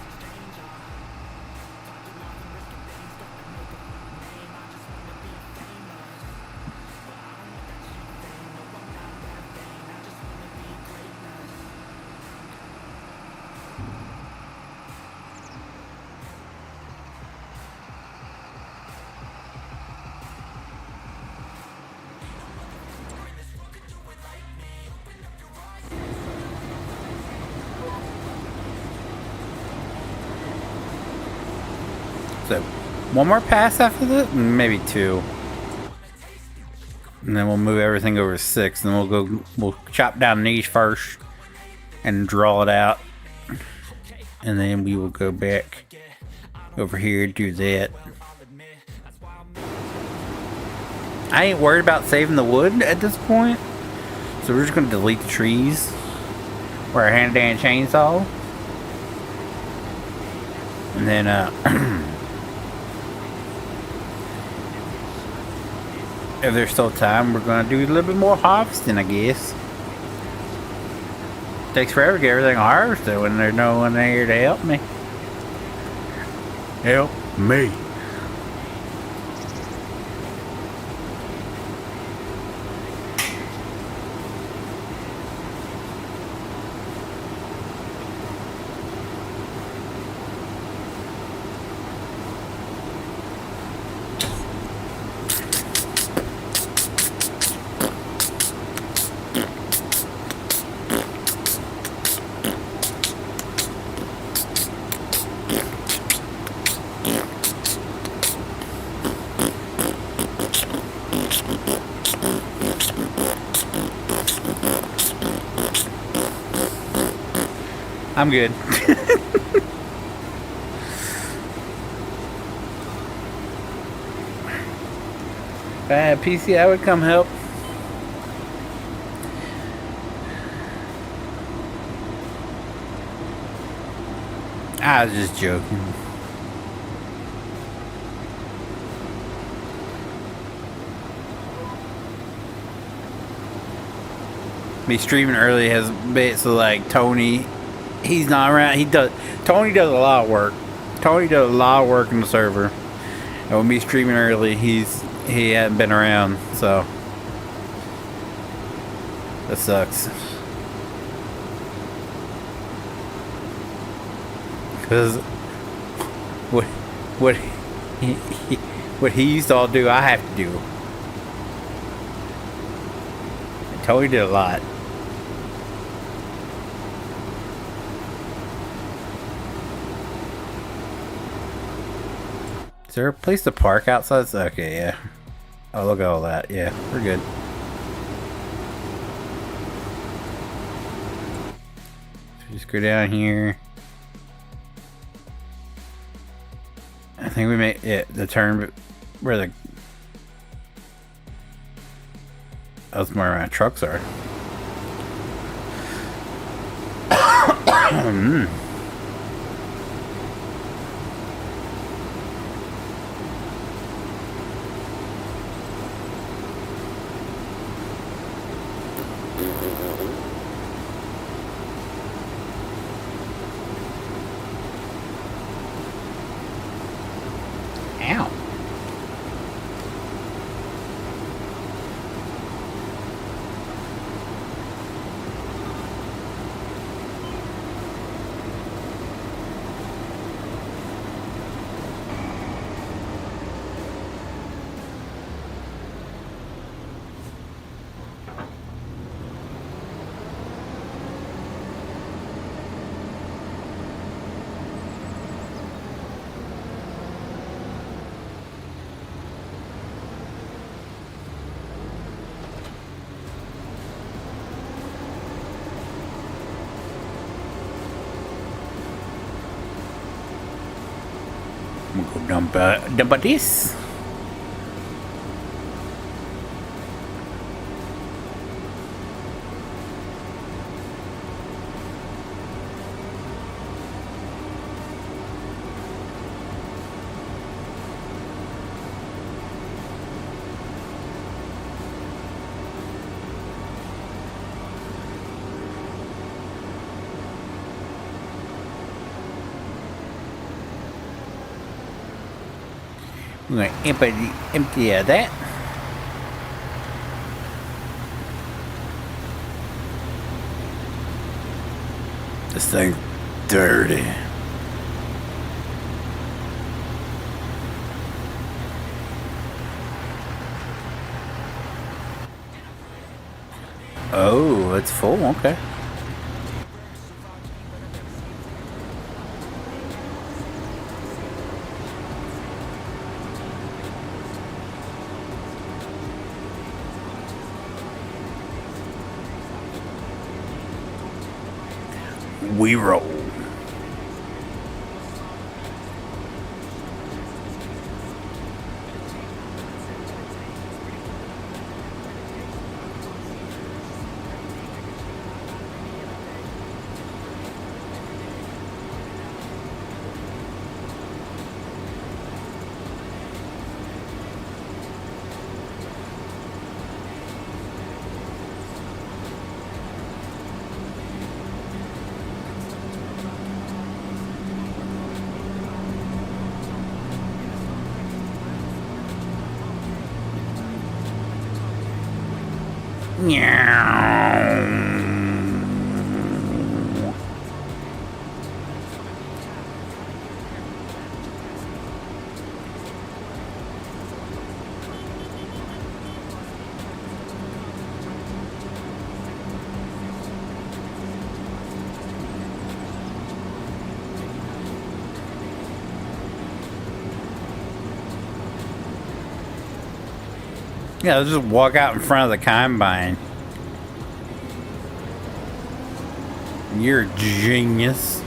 So, one more pass after this? Maybe two. And then we'll move everything over to 6. And we'll chop down these first and draw it out. And then we will go back over here and do that. I ain't worried about saving the wood at this point. So we're just going to delete the trees. With our hand-down chainsaw. And then, if there's still time, we're gonna do a little bit more harvesting, I guess. Takes forever to get everything harvested when there's no one there to help me. Help me. I'm good. Bad PC, I would come help. I was just joking. me streaming early has basically like Tony. He's not around. Tony does a lot of work. Tony does a lot of work in the server. And with me streaming early, he hadn't been around, so that sucks. Cause what he used to all do, I have to do. And Tony did a lot. Is there a place to park outside? Okay, yeah. Oh, look at all that. Yeah, we're good. So just go down here. I think we made it the turn where the that's where my trucks are. Ow. I'm gonna go dump this. I'm gonna empty that. This thing's dirty. Oh, it's full. Okay. We roll. Yeah, let's just walk out in front of the combine. You're a genius.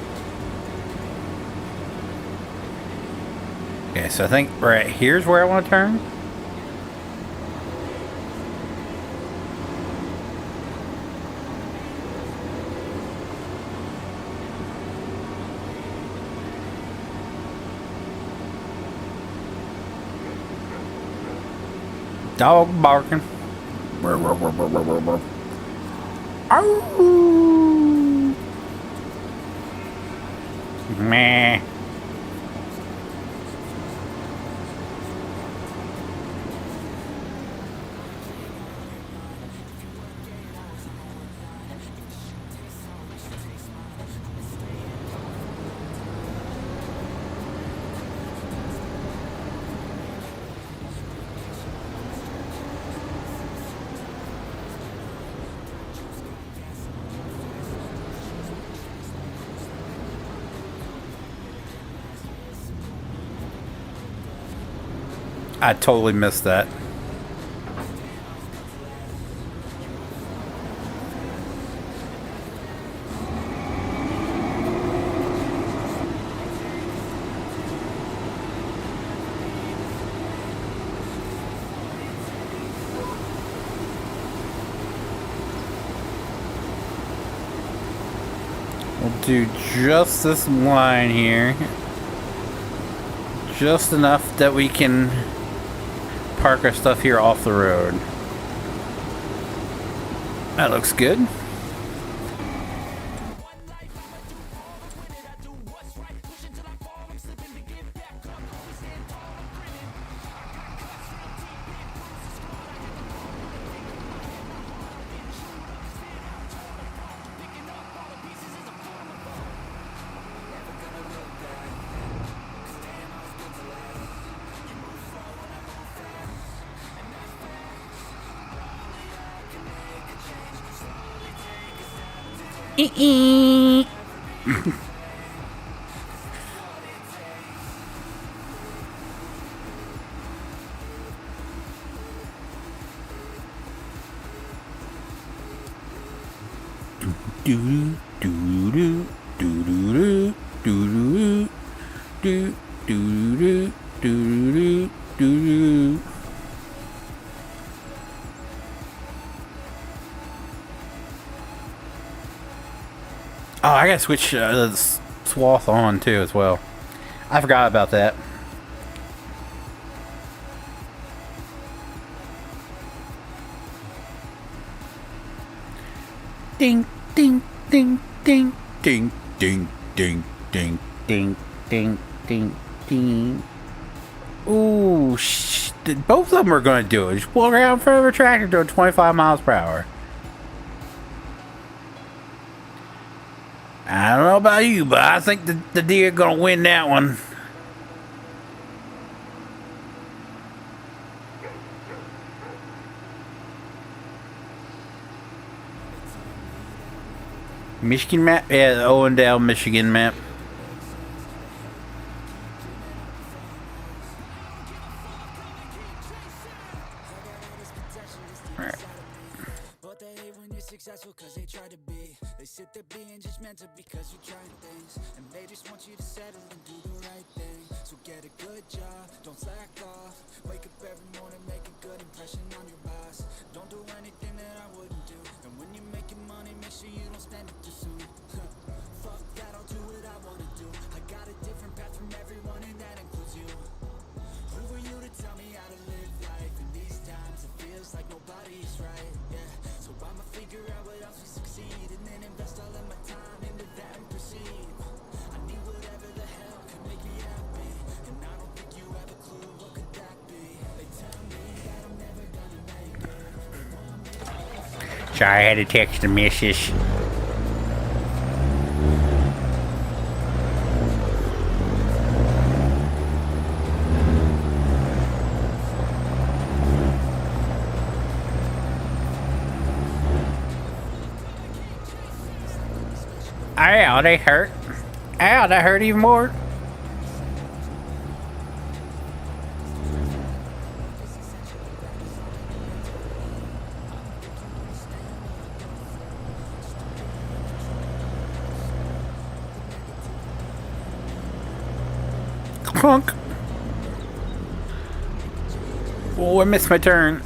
Okay, so I think right here's where I want to turn. Dog barking. Ow! Meh. I totally missed that. We'll do just this line here. Just enough that we can park our stuff here off the road. That looks good. Oh, I gotta switch the swath on too as well. I forgot about that. Ding, ding, ding, ding, ding, ding, ding, ding, ding, ding, ding, ding. Ooh, both of them are gonna do it. Just walk around in front of a tractor doing 25 miles per hour. I don't know about you, but I think the deer gonna win that one. Michigan map? Yeah, the Owendale, Michigan map.
They sit there being judgmental because you're trying things, and they just want you to settle and do the right thing. So get a good job, don't slack off. Wake up every morning, make a good impression on your boss. Don't do anything that I wouldn't do, and when you're making money, make sure you don't spend it too soon. Fuck that, I'll do what I wanna do. I got a different path from everyone, and that includes you. Who were you to tell me how to live life? In these times it feels like nobody's right, yeah. So I'ma figure out what else we succeed, and then invest all of my time into that and proceed. I need whatever the hell could make me happy, and I don't think you have a clue what could that be. They tell me that I'm never gonna make it.
Sorry, I had to text the missus. Ow, they hurt. Ow, that hurt even more. Clunk. Oh, I missed my turn.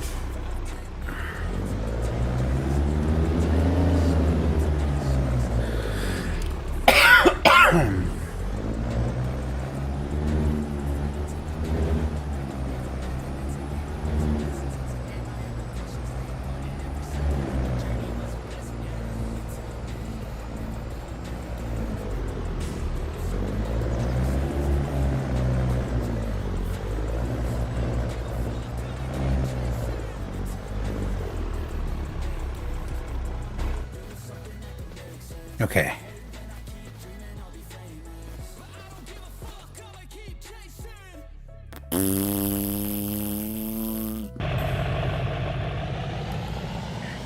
Okay.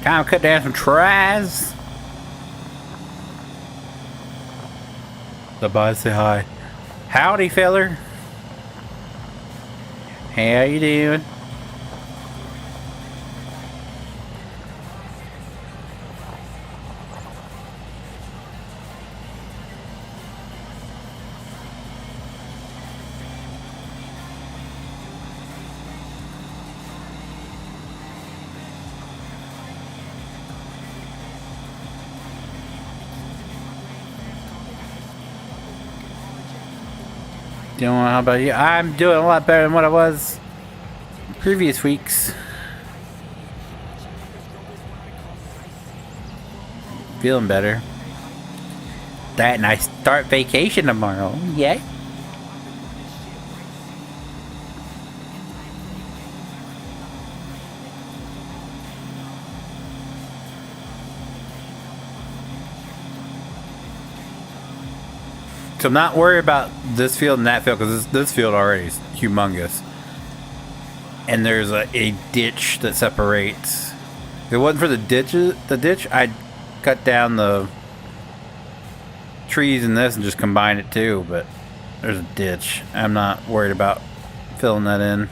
Time to cut down some tries. The boys say hi. Howdy, feller. Hey, how you doing? Doing well, how about you? I'm doing a lot better than what I was previous weeks. Feeling better. That and I start vacation tomorrow. Yay. So I'm not worried about this field and that field because this field already is humongous. And there's a ditch that separates. If it wasn't for the ditch, I'd cut down the trees in this and just combine it too. But there's a ditch. I'm not worried about filling that in.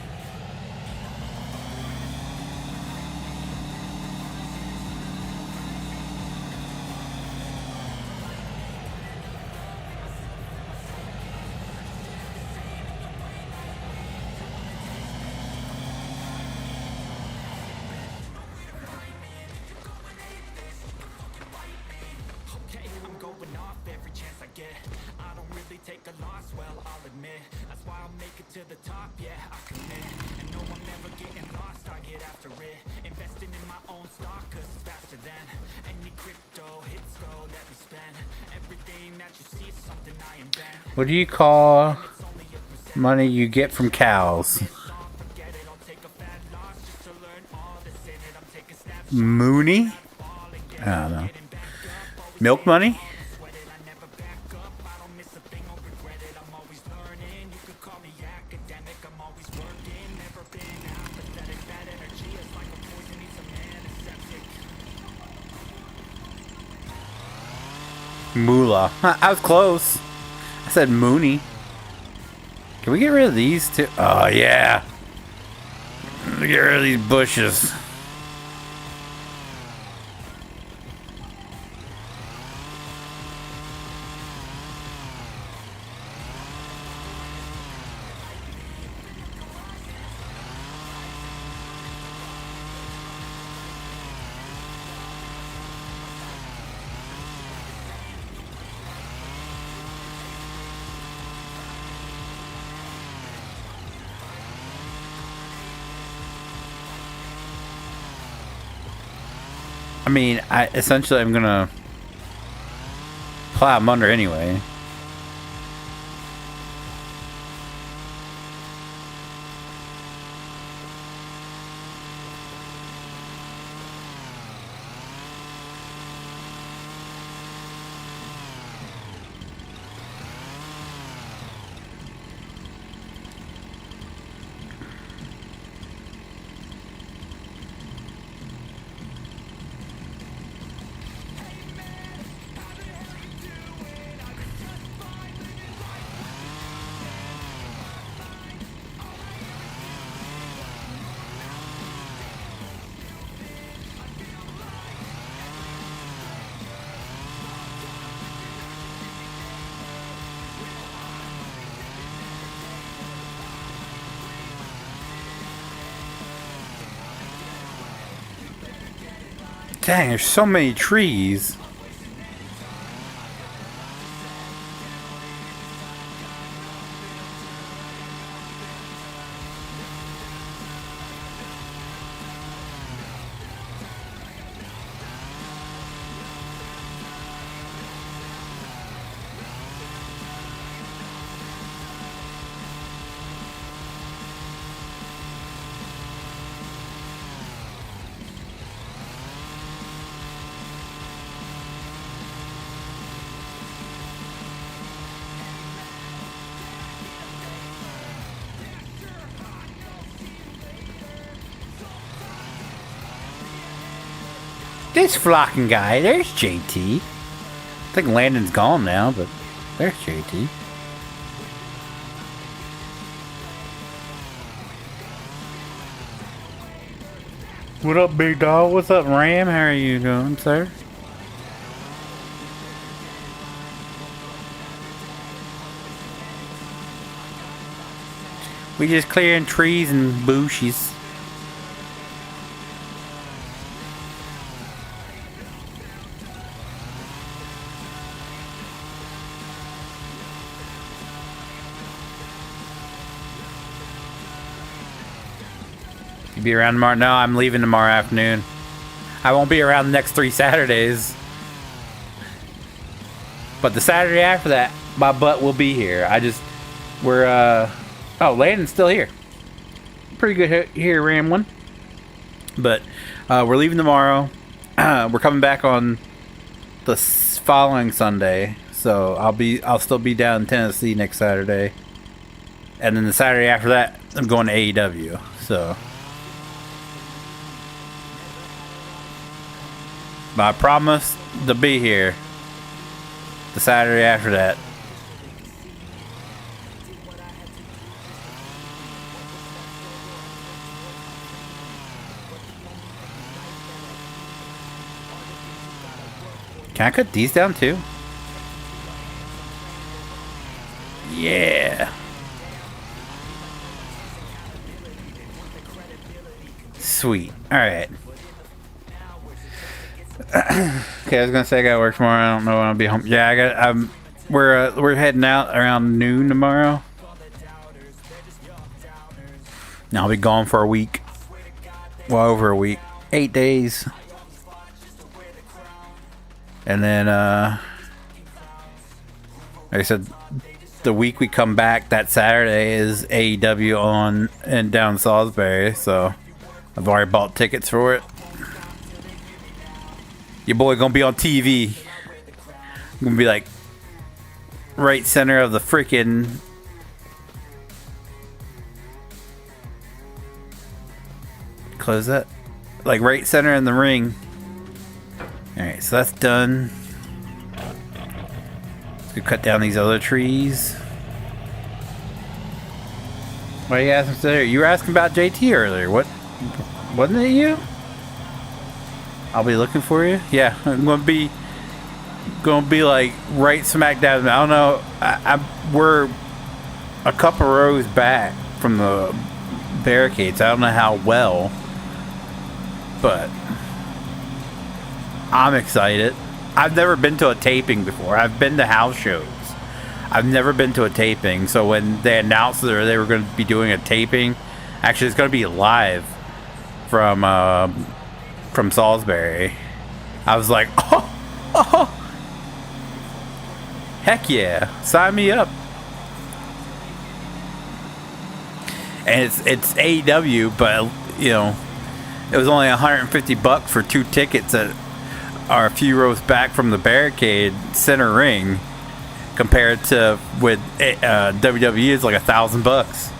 What do you call money you get from cows? Mooney? I don't know. Milk money? Moolah. I was close. I said Mooney. Can we get rid of these two? Oh, yeah. Get rid of these bushes. I mean, essentially I'm gonna plow them under anyway. Dang, there's so many trees. This flocking guy, there's JT. I think Landon's gone now, but there's JT. What up, big dog? What's up, Ram? How are you doing, sir? We just clearing trees and bushes. You be around tomorrow? No, I'm leaving tomorrow afternoon. I won't be around the next 3 Saturdays. But the Saturday after that, my butt will be here. Oh, Landon's still here. Pretty good here, Ramblin'. But we're leaving tomorrow. We're coming back on the following Sunday. So I'll still be down in Tennessee next Saturday. And then the Saturday after that, I'm going to AEW. So but I promise to be here the Saturday after that. Can I cut these down too? Yeah. Sweet. Alright. Okay, I was gonna say I gotta work tomorrow. I don't know when I'll be home. Yeah, we're heading out around noon tomorrow. And I'll be gone for a week. Well, over a week. 8 days. And then, like I said, the week we come back, that Saturday is AEW on and down Salisbury, so I've already bought tickets for it. Your boy gonna be on TV. Gonna be like right center of the freaking close that. Like right center in the ring. Alright, so that's done. Let's go cut down these other trees. Why are you asking there? You were asking about JT earlier. What? Wasn't it you? I'll be looking for you. Yeah, I'm gonna be like right smack dab. I don't know. We're a couple rows back from the barricades. I don't know how well, but I'm excited. I've never been to a taping before. I've been to house shows. I've never been to a taping. So when they announced that they were going to be doing a taping, actually it's going to be live from Salisbury. I was like, oh, heck yeah, sign me up. And it's AEW, but you know, it was only $150 for 2 tickets that are a few rows back from the barricade center ring, compared to with WWE is like $1,000.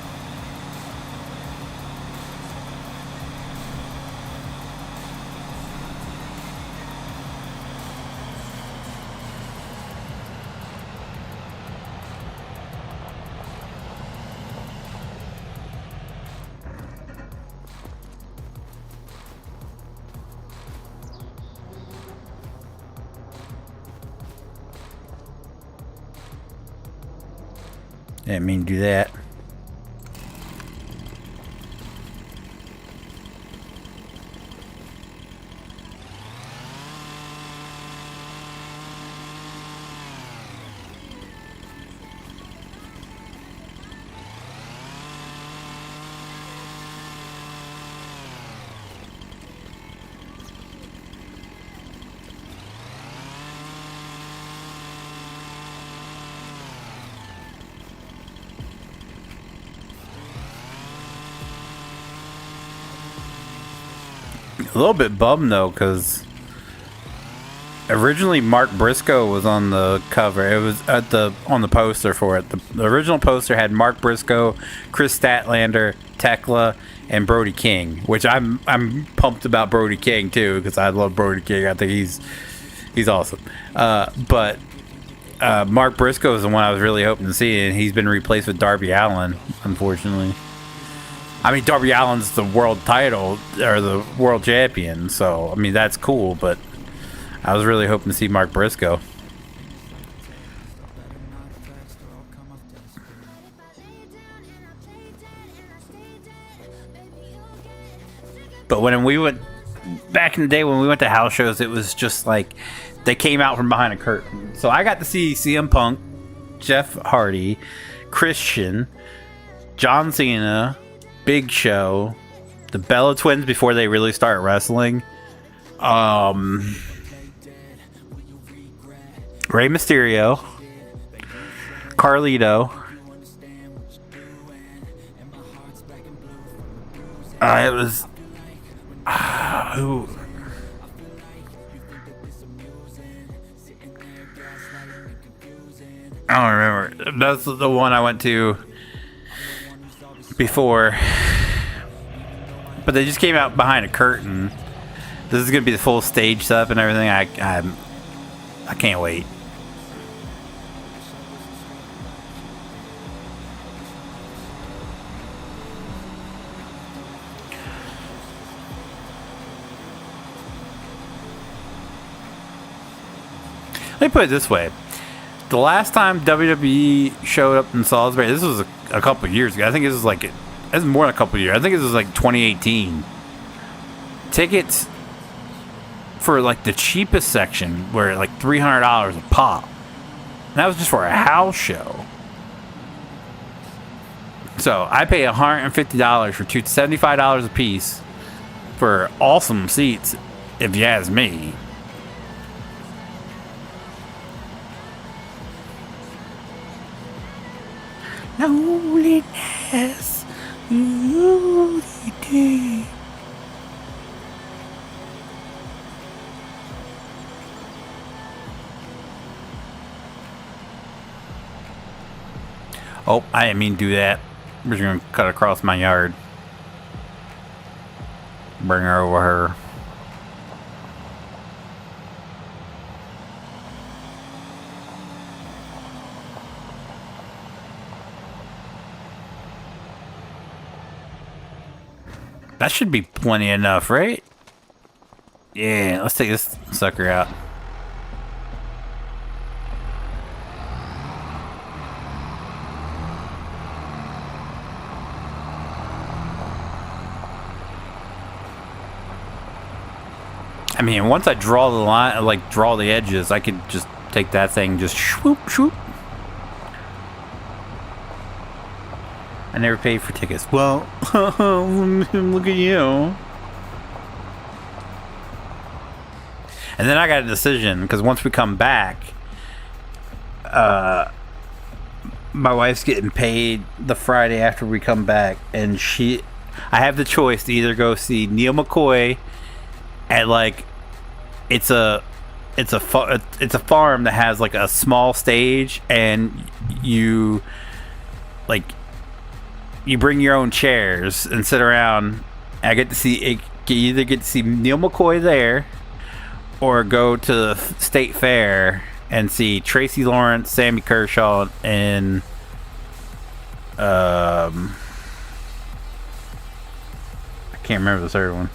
Didn't mean to do that. A little bit bummed though, because originally Mark Briscoe was on the cover. It was on the poster for it. The original poster had Mark Briscoe, Chris Statlander, Tekla, and Brody King, which I'm pumped about Brody King too, because I love Brody King. I think he's awesome. But Mark Briscoe is the one I was really hoping to see, and he's been replaced with Darby Allin, unfortunately. I mean, Darby Allin's the world title or the world champion, so I mean that's cool. But I was really hoping to see Mark Briscoe. But when we went back in the day when we went to house shows, it was just like they came out from behind a curtain. So I got to see CM Punk, Jeff Hardy, Christian, John Cena, Big Show, the Bella Twins before they really start wrestling, Rey Mysterio, Carlito. It was who? I don't remember. That's the one I went to before, but they just came out behind a curtain. This is gonna be the full stage stuff and everything. I can't wait. Let me put it this way. The last time WWE showed up in Salisbury, this was a couple of years ago. I think this was more than a couple of years. I think this was like 2018. Tickets for like the cheapest section were like $300 a pop. And that was just for a house show. So I pay $150 for $75 a piece for awesome seats, if you ask me. Loneliness. Oh, I didn't mean to do that. We're just gonna cut across my yard. Bring her over her. That should be plenty enough, right? Yeah, let's take this sucker out. I mean, once I draw the line, like draw the edges, I could just take that thing, just swoop, swoop. I never paid for tickets. Well, look at you. And then I got a decision, because once we come back, my wife's getting paid the Friday after we come back, and I have the choice to either go see Neil McCoy at like, it's a farm that has like a small stage, and you bring your own chairs and sit around. I get to see you either get to see Neil McCoy there, or go to the state fair and see Tracy Lawrence, Sammy Kershaw, and I can't remember the third one.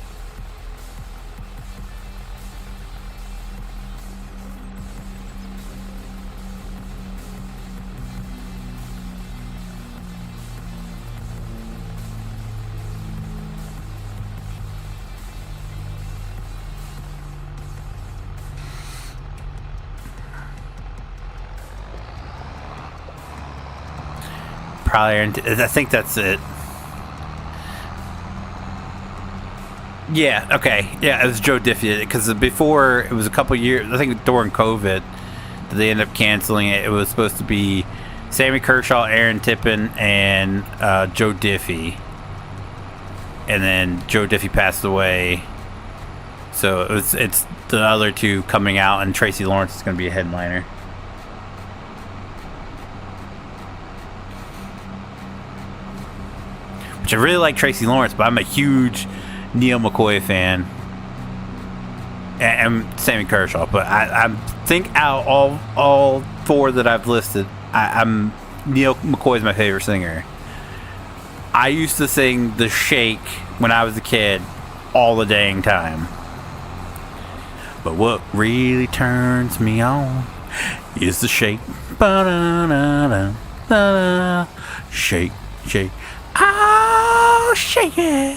I think that's it. Yeah, okay. Yeah, it was Joe Diffie, because before, it was a couple years, I think during COVID, they ended up canceling it. It was supposed to be Sammy Kershaw, Aaron Tippin, and Joe Diffie. And then Joe Diffie passed away. So it's the other two coming out, and Tracy Lawrence is going to be a headliner. which I really like Tracy Lawrence, but I'm a huge Neil McCoy fan. And Sammy Kershaw, but I think out all four that I've listed, I'm Neil McCoy's my favorite singer. I used to sing The Shake when I was a kid all the dang time. But what really turns me on is the shake. Ba-da-da-da-da. Shake, shake. Oh, shake it.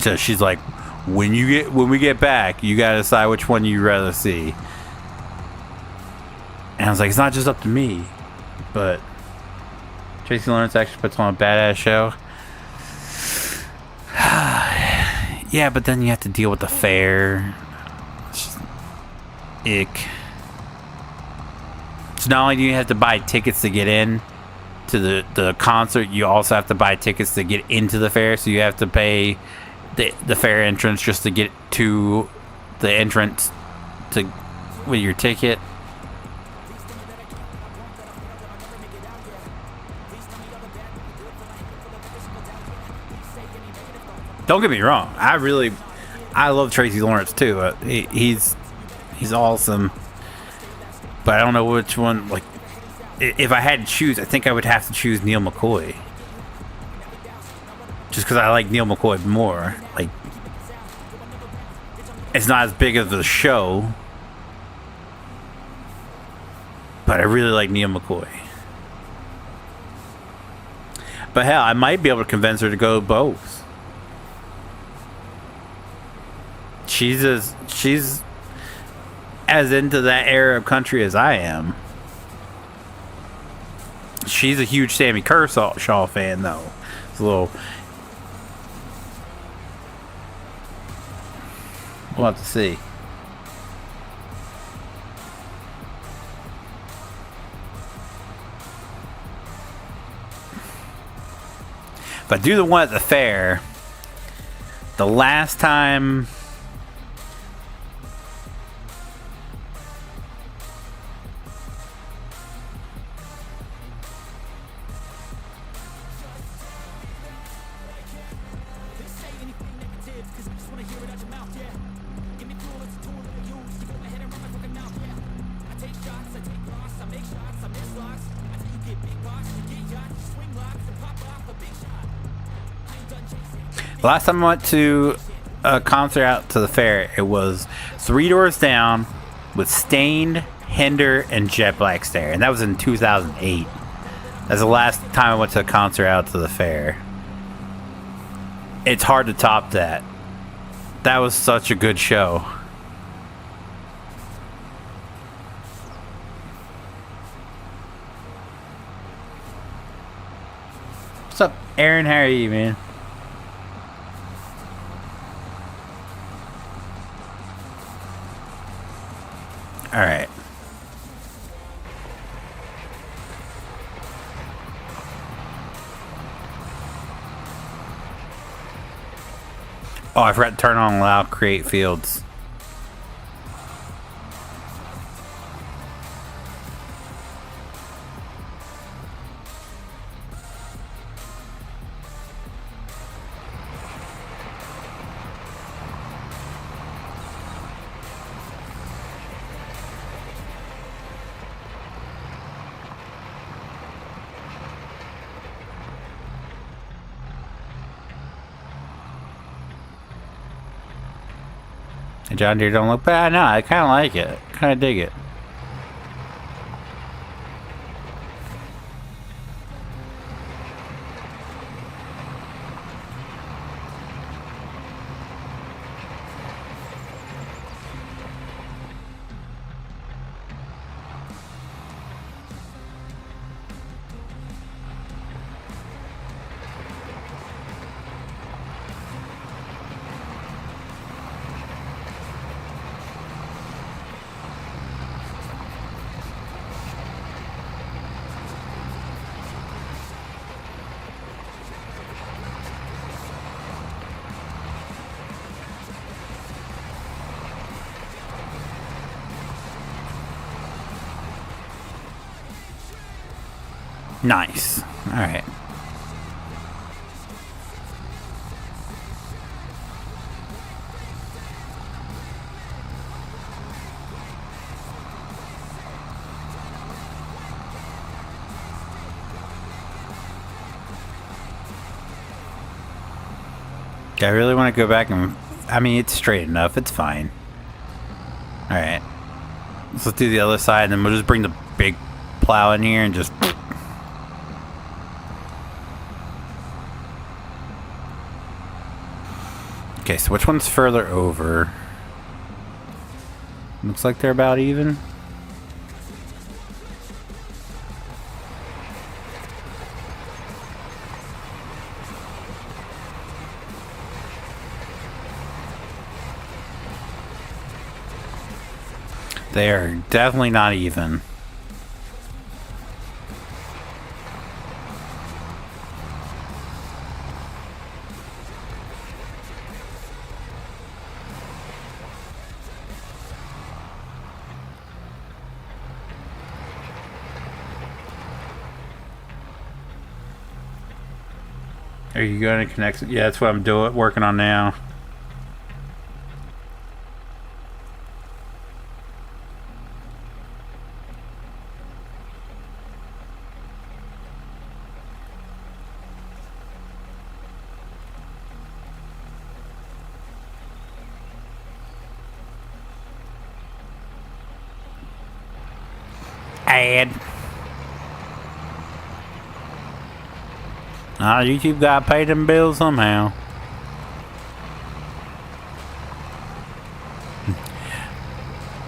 So she's like, when we get back, you gotta decide which one you'd rather see. And I was like, it's not just up to me, but Tracy Lawrence actually puts on a badass show. Yeah, but then you have to deal with the fare. It's just ick. So not only do you have to buy tickets to get in to the concert, you also have to buy tickets to get into the fair. So you have to pay the fair entrance just to get to the entrance with your ticket. Don't get me wrong, I love Tracy Lawrence too. He's awesome, but I don't know which one. Like, if I had to choose, I think I would have to choose Neil McCoy. Just because I like Neil McCoy more. Like, it's not as big of a show, but I really like Neil McCoy. But hell, I might be able to convince her to go both. She's as into that era of country as I am. She's a huge Sammy Kershaw fan, though. It's a little. We'll have to see. If I do the one at the fair, the last time I went to a concert out to the fair, it was Three Doors Down with Stained, Hinder, and Jet Black Stare, and that was in 2008. That's the last time I went to a concert out to the fair. It's hard to top that. That was such a good show. What's up, Aaron? How are you, man? All right. Oh, I forgot to turn on allow create fields. John Deere don't look bad. No, I kind of like it. Kind of dig it. Nice. Alright. I really want to go back and... I mean, it's straight enough. It's fine. Alright. Let's do the other side, and then we'll just bring the big plow in here and just... Okay, so which one's further over? Looks like they're about even. They are definitely not even. Are you going to connect? Yeah, that's what I'm working on now. Ad. YouTube got to pay them bills somehow.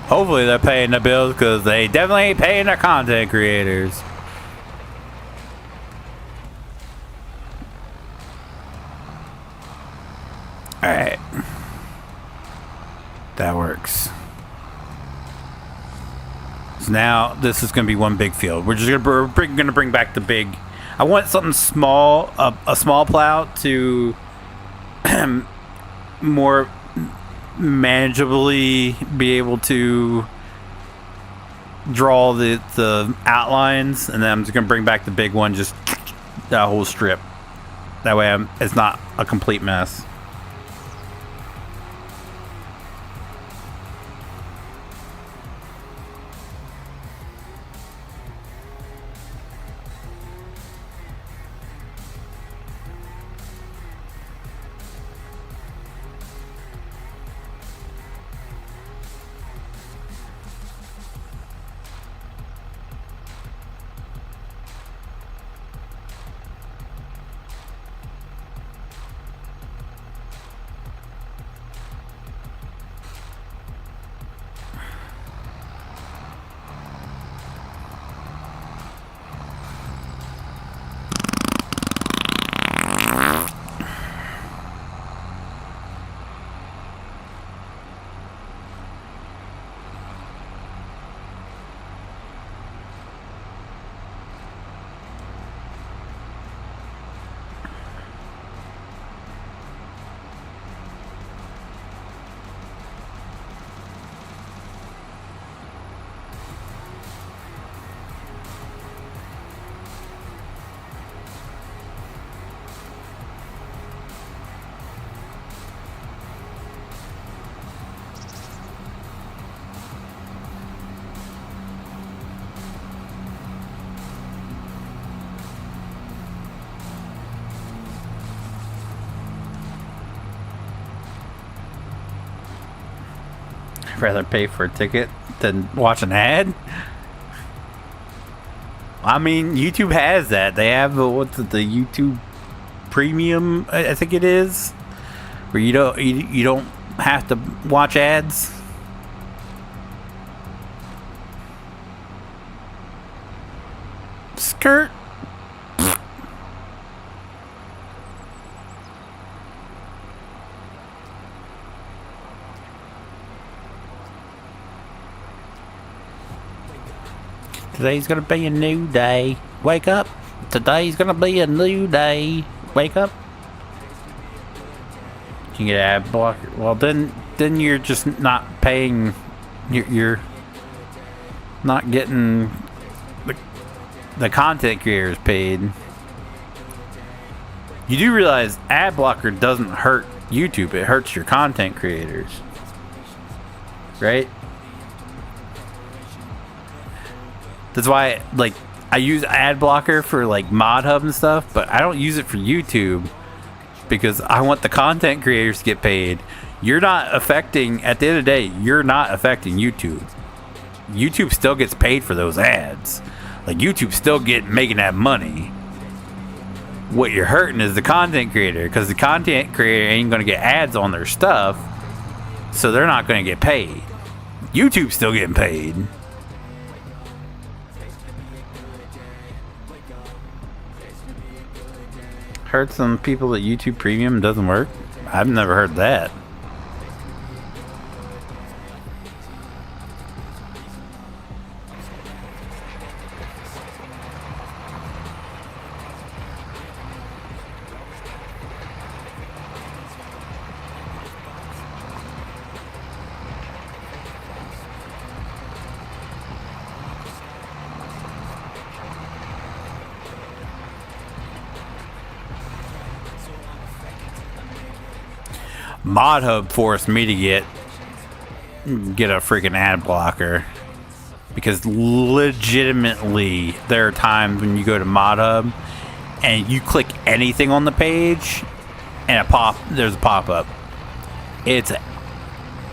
Hopefully they're paying the bills, because they definitely ain't paying their content creators. Alright. That works. So now this is going to be one big field. We're just going to bring back the big... I want something small, a small plow to more manageably be able to draw the outlines, and then I'm just going to bring back the big one, just that whole strip. That way it's not a complete mess. Rather pay for a ticket than watch an ad. I mean, YouTube has that. They have what's it, the YouTube Premium, I think it is, where you don't have to watch ads. Skirt. Today's gonna be a new day. Wake up. Today's gonna be a new day. Wake up. You can get ad blocker. Well, then you're just not paying. You're not getting the content creator is paid. You do realize ad blocker doesn't hurt YouTube, it hurts your content creators, right? That's why, like, I use ad blocker for like Mod Hub and stuff, but I don't use it for YouTube because I want the content creators to get paid. You're not affecting, at the end of the day, you're not affecting YouTube. YouTube still gets paid for those ads. Like, YouTube still making that money. What you're hurting is the content creator, because the content creator ain't going to get ads on their stuff, so they're not going to get paid. YouTube's still getting paid. Heard some people that YouTube Premium doesn't work? I've never heard that. Mod Hub forced me to get a freaking ad blocker, because legitimately there are times when you go to Mod Hub and you click anything on the page and there's a pop-up. It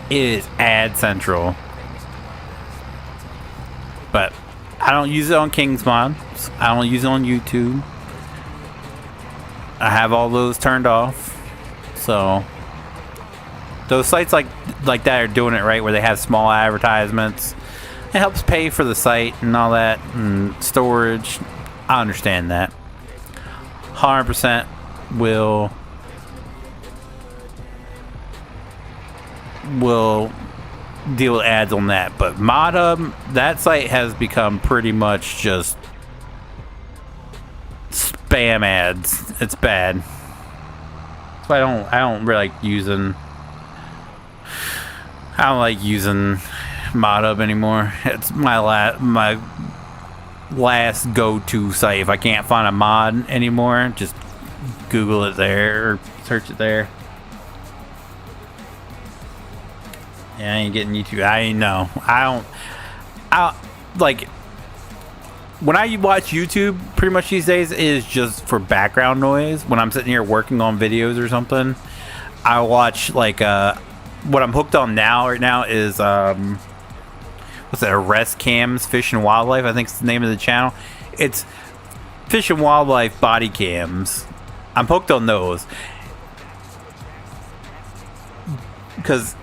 is ad central. But I don't use it on King's Mod. I don't use it on YouTube. I have all those turned off. So those sites like that are doing it right, where they have small advertisements. It helps pay for the site and all that, and storage. I understand that. 100% will deal with ads on that. But ModHub, that site has become pretty much just spam ads. It's bad. So I don't really like using. I don't like using ModHub anymore. It's my last go-to site. If I can't find a mod anymore, just Google it there or search it there. Yeah, I ain't getting YouTube. I know. I like, when I watch YouTube pretty much these days is just for background noise. When I'm sitting here working on videos or something, I watch like what I'm hooked on right now is what's that, Arrest Cams Fish and Wildlife, I think it's the name of the channel. It's Fish and Wildlife body cams. I'm hooked on those because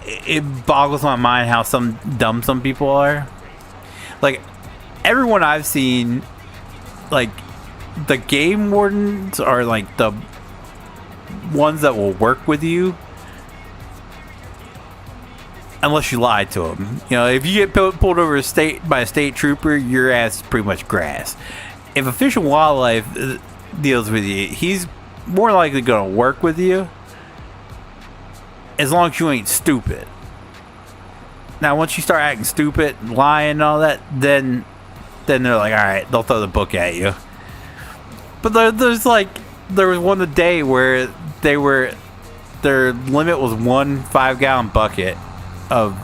it boggles my mind how dumb some people are. Like, everyone I've seen, like, the game wardens are like the ones that will work with you unless you lie to them. You know, if you get pulled over by a state trooper, your ass is pretty much grass. If a Fish and Wildlife deals with you, he's more likely going to work with you as long as you ain't stupid. Now, once you start acting stupid, lying and all that, then they're like, all right, they'll throw the book at you. But there was one day where their limit was 1 5-gallon bucket of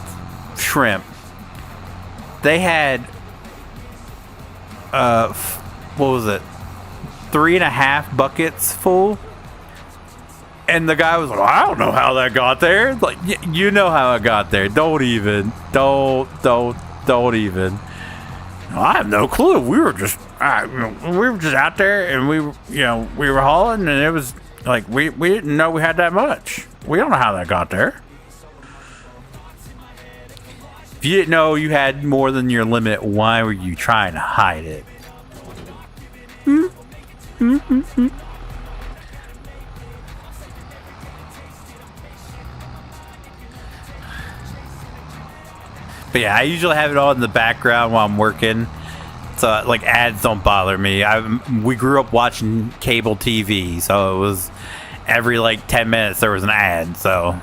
shrimp. They had what was it, 3.5 buckets full, and the guy was like, I don't know how that got there. Like, you know how it got there. Don't even. I have no clue. We were just out there, and we were hauling, and it was like we didn't know we had that much. We don't know how that got there. If you didn't know you had more than your limit, why were you trying to hide it? But yeah, I usually have it all in the background while I'm working, so like ads don't bother me. We grew up watching cable TV, so it was every like 10 minutes there was an ad. So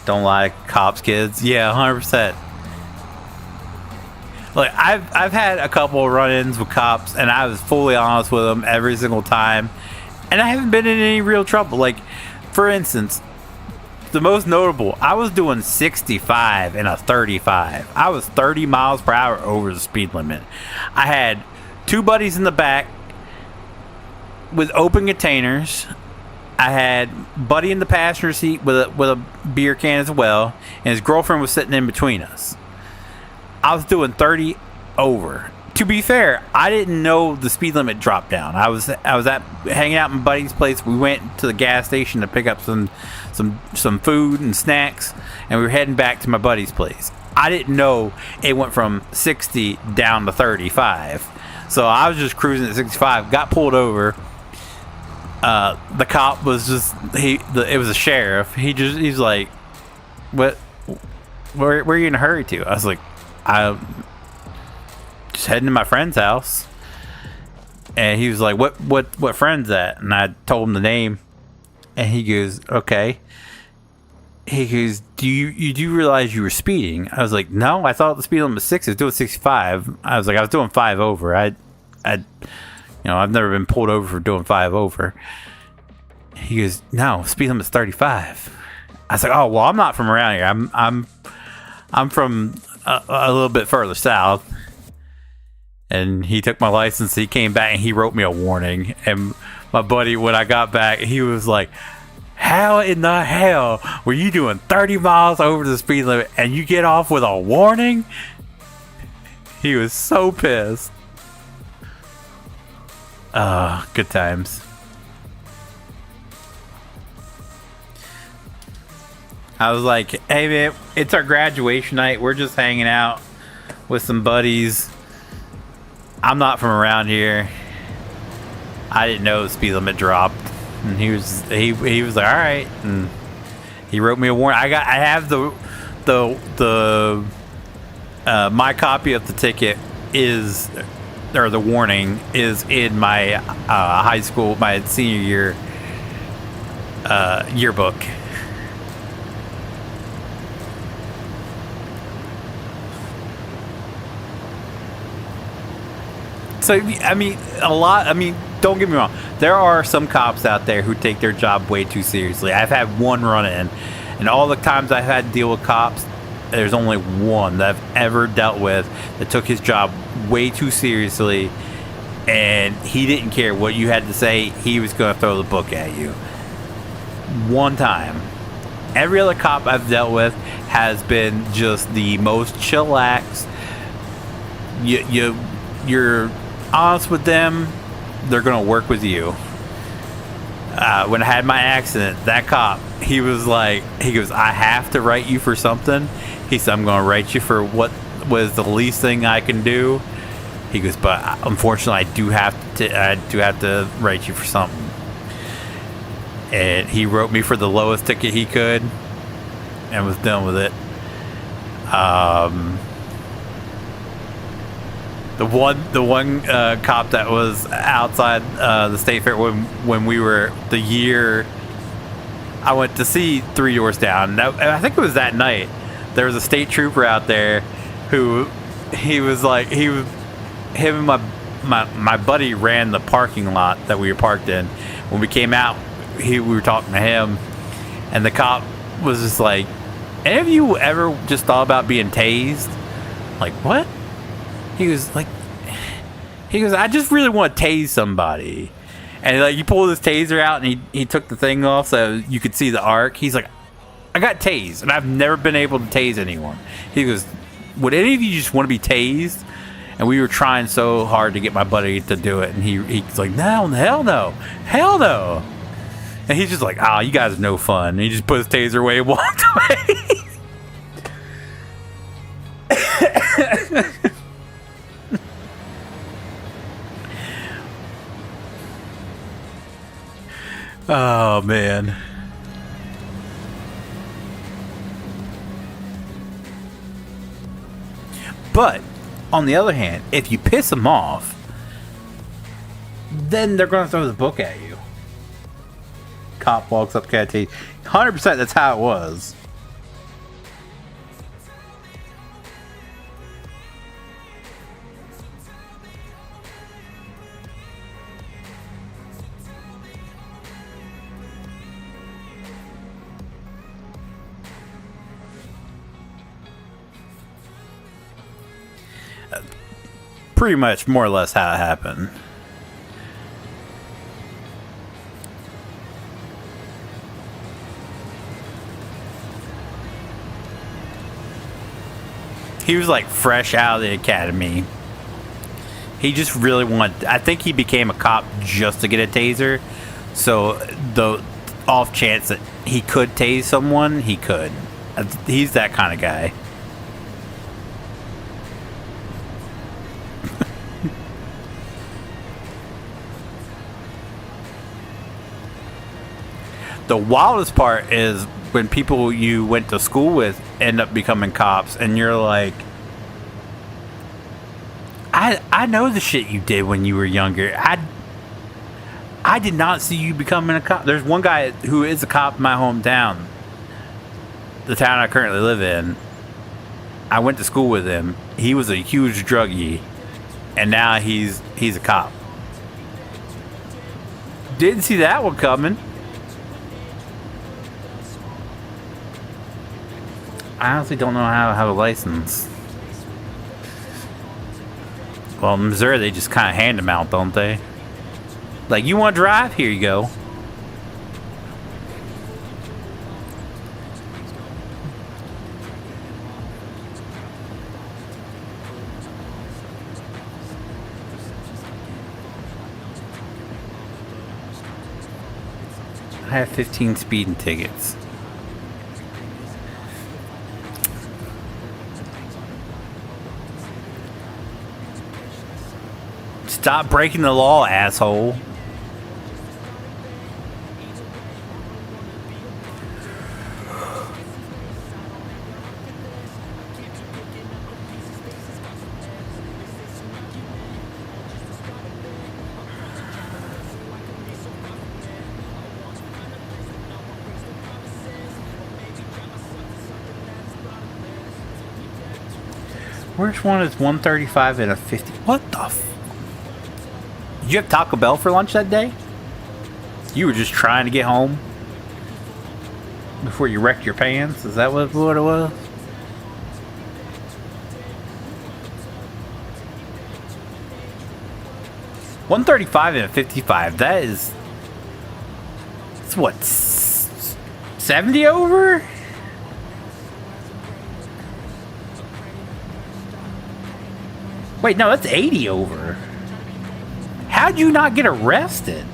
don't like cops, kids. Yeah, 100%. Like I've had a couple of run-ins with cops, and I was fully honest with them every single time, and I haven't been in any real trouble. Like, for instance, the most notable, I was doing 65 in a 35. I was 30 miles per hour over the speed limit. I had two buddies in the back with open containers. I had buddy in the passenger seat with a beer can as well, and his girlfriend was sitting in between us. I was doing 30 over. To be fair, I didn't know the speed limit dropped down. I was hanging out in my buddy's place. We went to the gas station to pick up some food and snacks, and we were heading back to my buddy's place. I didn't know it went from 60 down to 35. So I was just cruising at 65, got pulled over. The cop was just it was a sheriff. He's like, where are you in a hurry to? I was like, I'm just heading to my friend's house. And he was like, what friend's that? And I told him the name, and he goes, okay. He goes, do you realize you were speeding? I was like, no, I thought the speed limit was 6. I was doing 65. I was like, I was doing 5 over. I've never been pulled over for doing 5 over. He goes, no, speed limit's 35. I was like, oh, well, I'm not from around here. I'm from a little bit further south. And he took my license. He came back and he wrote me a warning. And my buddy, when I got back, he was like, how in the hell were you doing 30 miles over the speed limit and you get off with a warning? He was so pissed. Good times. I was like, hey man, it's our graduation night. We're just hanging out with some buddies. I'm not from around here. I didn't know the speed limit dropped. And he was like, all right. And he wrote me a warning. I have the my copy of the ticket or the warning is in my high school, my senior year yearbook. So, don't get me wrong. There are some cops out there who take their job way too seriously. I've had one run-in, and all the times I've had to deal with cops, there's only one that I've ever dealt with that took his job way too seriously, and he didn't care what you had to say. He was going to throw the book at you. One time. Every other cop I've dealt with has been just the most chillax. You're honest with them, they're gonna work with you. When I had my accident, that cop, he goes, I have to write you for something. He said, I'm gonna write you for what was the least thing I can do. He goes, but unfortunately I do have to write you for something. And he wrote me for the lowest ticket he could and was done with it. The one cop that was outside the state fair when we were the year I went to see Three Doors Down. I think it was that night. There was a state trooper out there who him and my buddy ran the parking lot that we were parked in. When we came out, we were talking to him, and the cop was just like, "Any of you ever just thought about being tased?" Like, what? He goes, I just really want to tase somebody. And he pulled his taser out and he took the thing off so you could see the arc. He's like, I got tased and I've never been able to tase anyone. He goes, would any of you just want to be tased? And we were trying so hard to get my buddy to do it. And he's like, no, hell no. Hell no. And he's just like, you guys are no fun. And he just put his taser away and walked away. Oh, man. But, on the other hand, if you piss them off, then they're going to throw the book at you. Cop walks up to cat tase. 100% that's how it was. pretty much more or less how it happened. He was like fresh out of the academy. He just really wanted, I think he became a cop just to get a taser. So the off chance that he could tase someone, he could. He's that kind of guy. The wildest part is when people you went to school with end up becoming cops, and you're like, I know the shit you did when you were younger. I did not see you becoming a cop. There's one guy who is a cop in my hometown, the town I currently live in. I went to school with him. He was a huge druggie, and now he's a cop. Didn't see that one coming. I honestly don't know how to have a license. Well, in Missouri, they just kind of hand them out, don't they? Like, you want to drive? Here you go. I have 15 speeding tickets. Stop breaking the law, asshole. Which one is 135 and a 50? What the f? Did you have Taco Bell for lunch that day? You were just trying to get home before you wrecked your pants? Is that what it was? $135 and a 55. That is... It's what? 70 over? Wait, no, that's 80 over. How'd you not get arrested?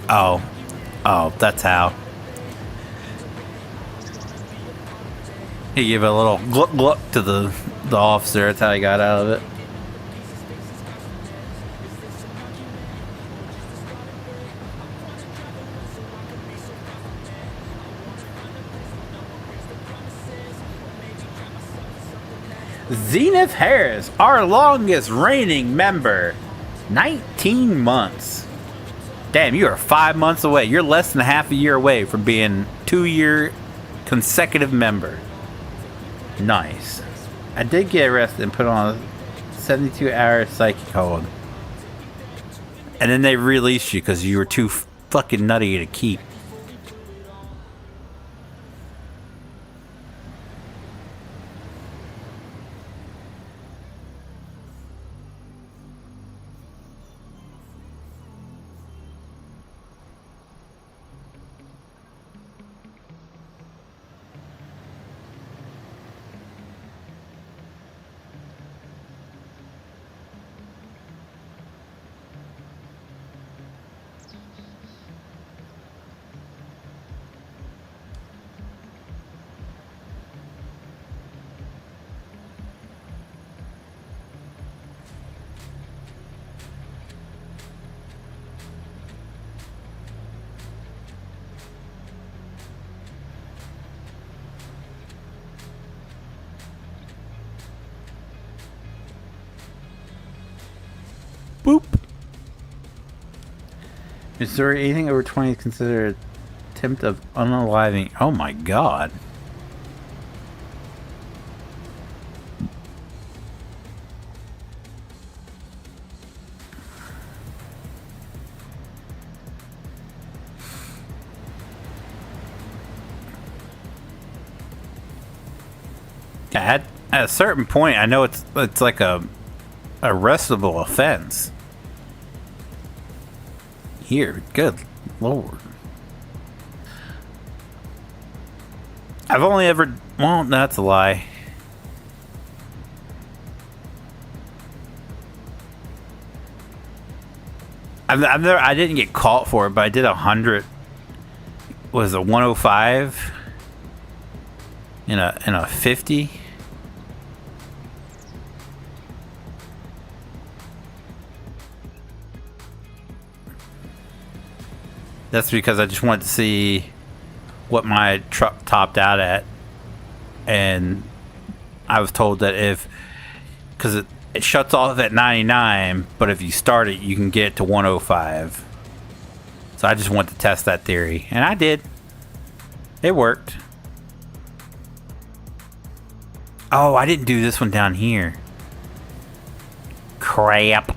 Oh, that's how. He gave a little gluck gluck to the officer. That's how he got out of it. Zenith Harris, our longest reigning member, 19 months. Damn, you are 5 months away. You're less than half a year away from being 2-year consecutive member. Nice. I did get arrested and put on a 72-hour psychic hold. And then they released you because you were too fucking nutty to keep. Boop. Is there anything over 20 considered attempt of unaliving? Oh my god. At a certain point, I know it's like a arrestable offense. Here, good lord. I've only ever... Well, that's a lie. I didn't get caught for it, but I did 100. Was a 105 in a 50. That's because I just wanted to see what my truck topped out at, and I was told that because it shuts off at 99, but if you start it, you can get to 105. So I just wanted to test that theory, and I did. It worked. Oh, I didn't do this one down here. Crap.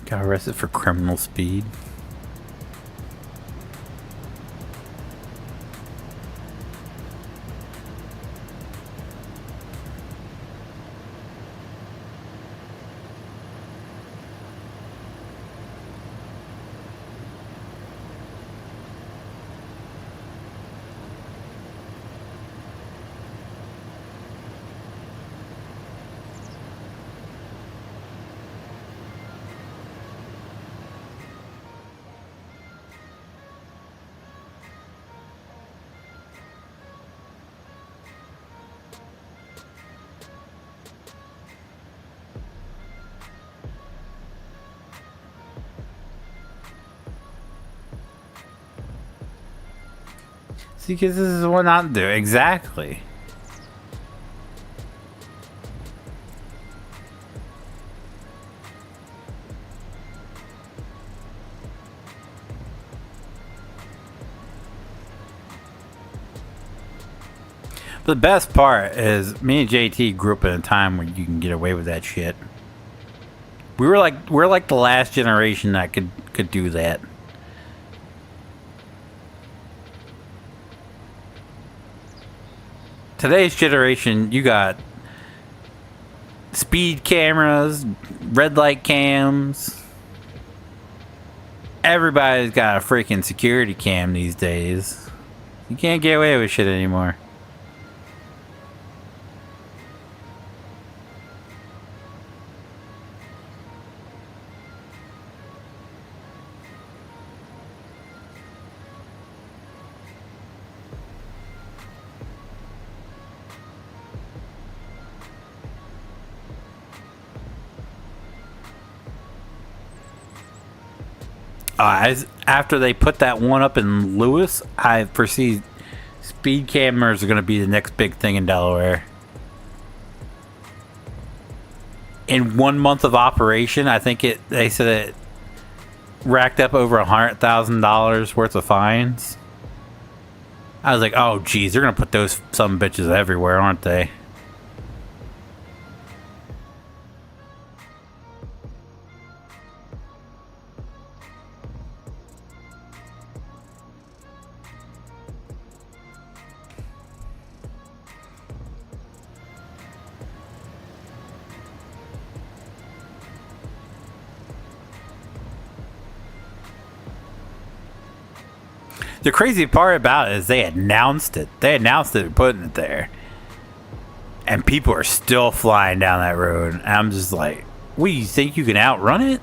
Got arrested for criminal speed. See, because this is what I'm doing. Exactly. The best part is me and JT grew up in a time where you can get away with that shit. We're like the last generation that could do that. Today's generation, you got speed cameras, red light cams. Everybody's got a freaking security cam these days. You can't get away with shit anymore. After they put that one up in Lewis, I foresee speed cameras are going to be the next big thing in Delaware. In 1 month of operation, I think they said it racked up over $100,000 worth of fines. I was like, oh geez, they're going to put those some bitches everywhere, aren't they? The crazy part about it is they announced it. They announced it, putting it there. And people are still flying down that road. And I'm just like, what, you think you can outrun it?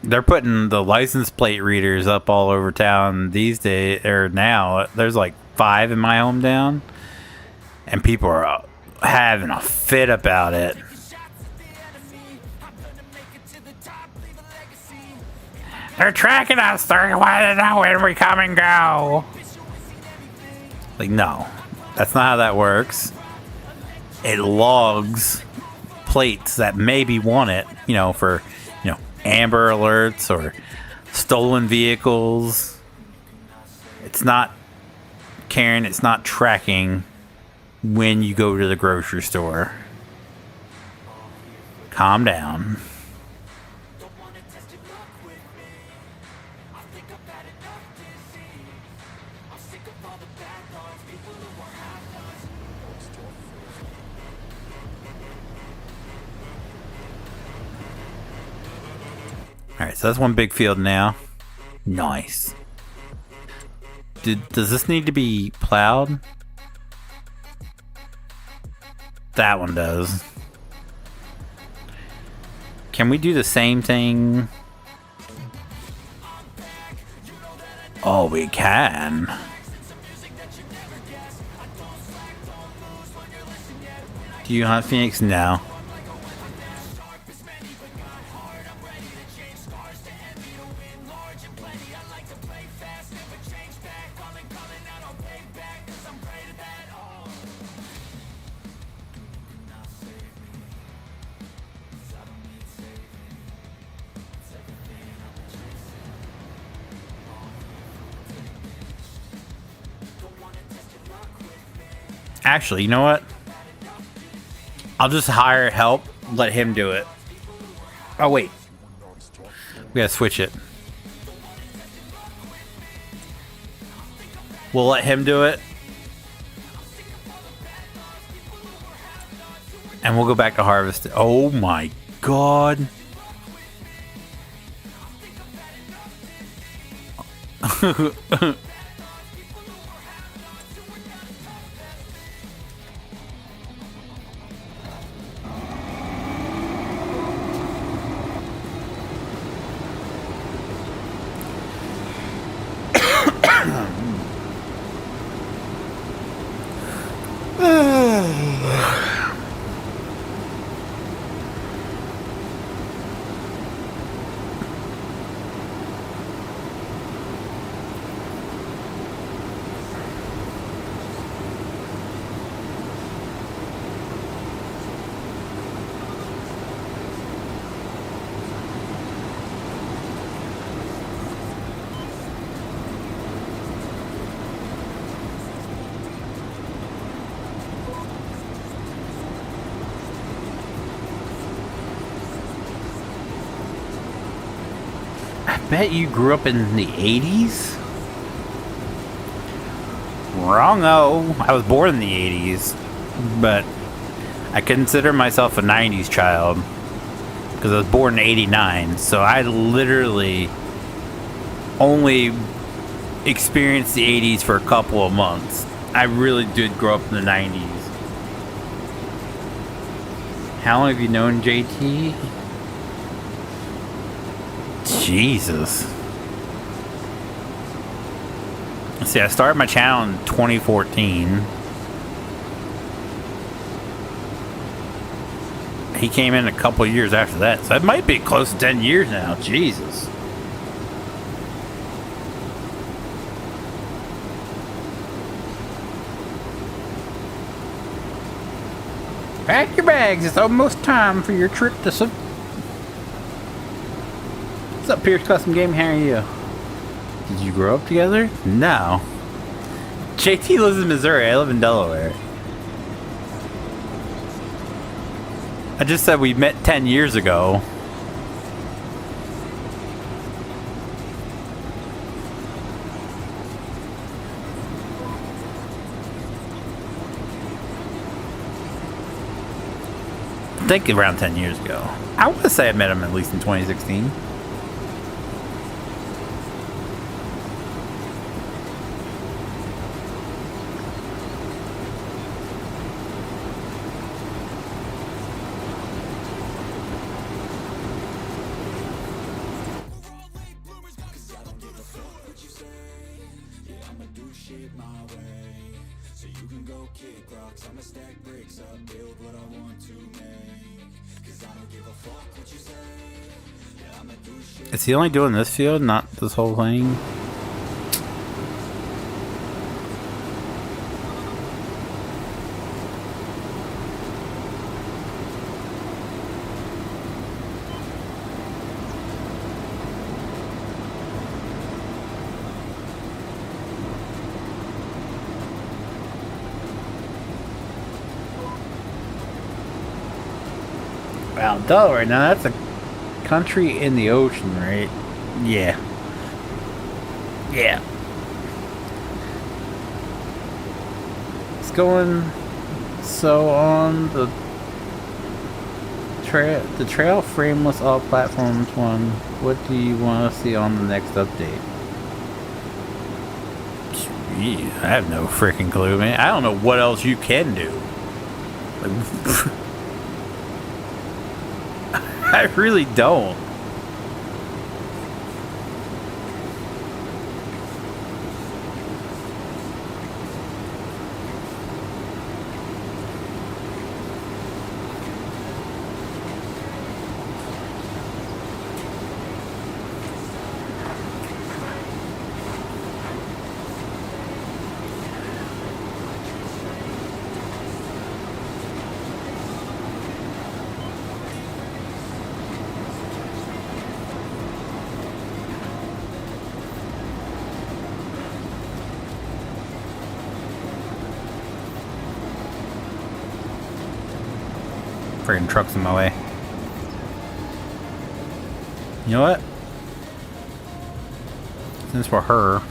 They're putting the license plate readers up all over town these days, or now. There's like 5 in my hometown, and people are having a fit about it. They're tracking us. They're wanting to know when we come and go. Like, no, that's not how that works. It logs plates that maybe want it, you know, for, you know, amber alerts or stolen vehicles. It's not caring, it's not tracking when you go to the grocery store. Calm down. Alright, so that's one big field now. Nice. Does this need to be plowed? That one does. Can we do the same thing? Oh, we can. Do you hunt Phoenix? No. Actually, you know what? I'll just hire help, let him do it. Oh, wait. We gotta switch it. We'll let him do it. And we'll go back to harvest. Oh my god. Bet you grew up in the 80s? Wrong-o. I was born in the 80s, but I consider myself a 90s child because I was born in 89, so I literally only experienced the 80s for a couple of months. I really did grow up in the 90s. How long have you known JT? Jesus. Let's see, I started my channel in 2014. He came in a couple years after that, so that might be close to 10 years now. Jesus. Pack your bags, it's almost time for your trip to some... What's up, Pierce Custom Game? How are you? Did you grow up together? No. JT lives in Missouri. I live in Delaware. I just said we met 10 years ago. I think around 10 years ago. I want to say I met him at least in 2016. Is he only doing this field, not this whole thing? Wow, Delaware. Now that's a country in the ocean, right? Yeah. Yeah. It's going. So on the trail frameless all platforms one. What do you want to see on the next update? Gee, I have no freaking clue, man. I don't know what else you can do. Like, I really don't. Friggin' truck's in my way. You know what? Since we're her.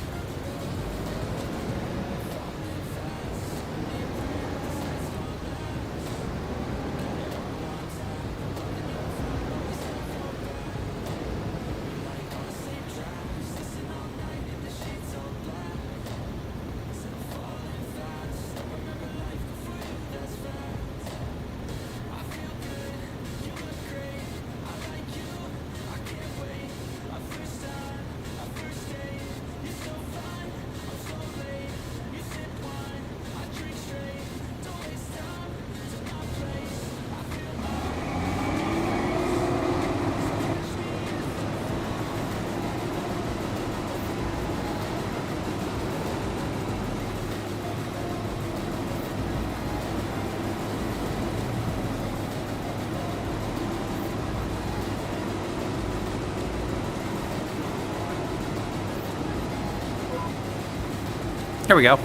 Here we go.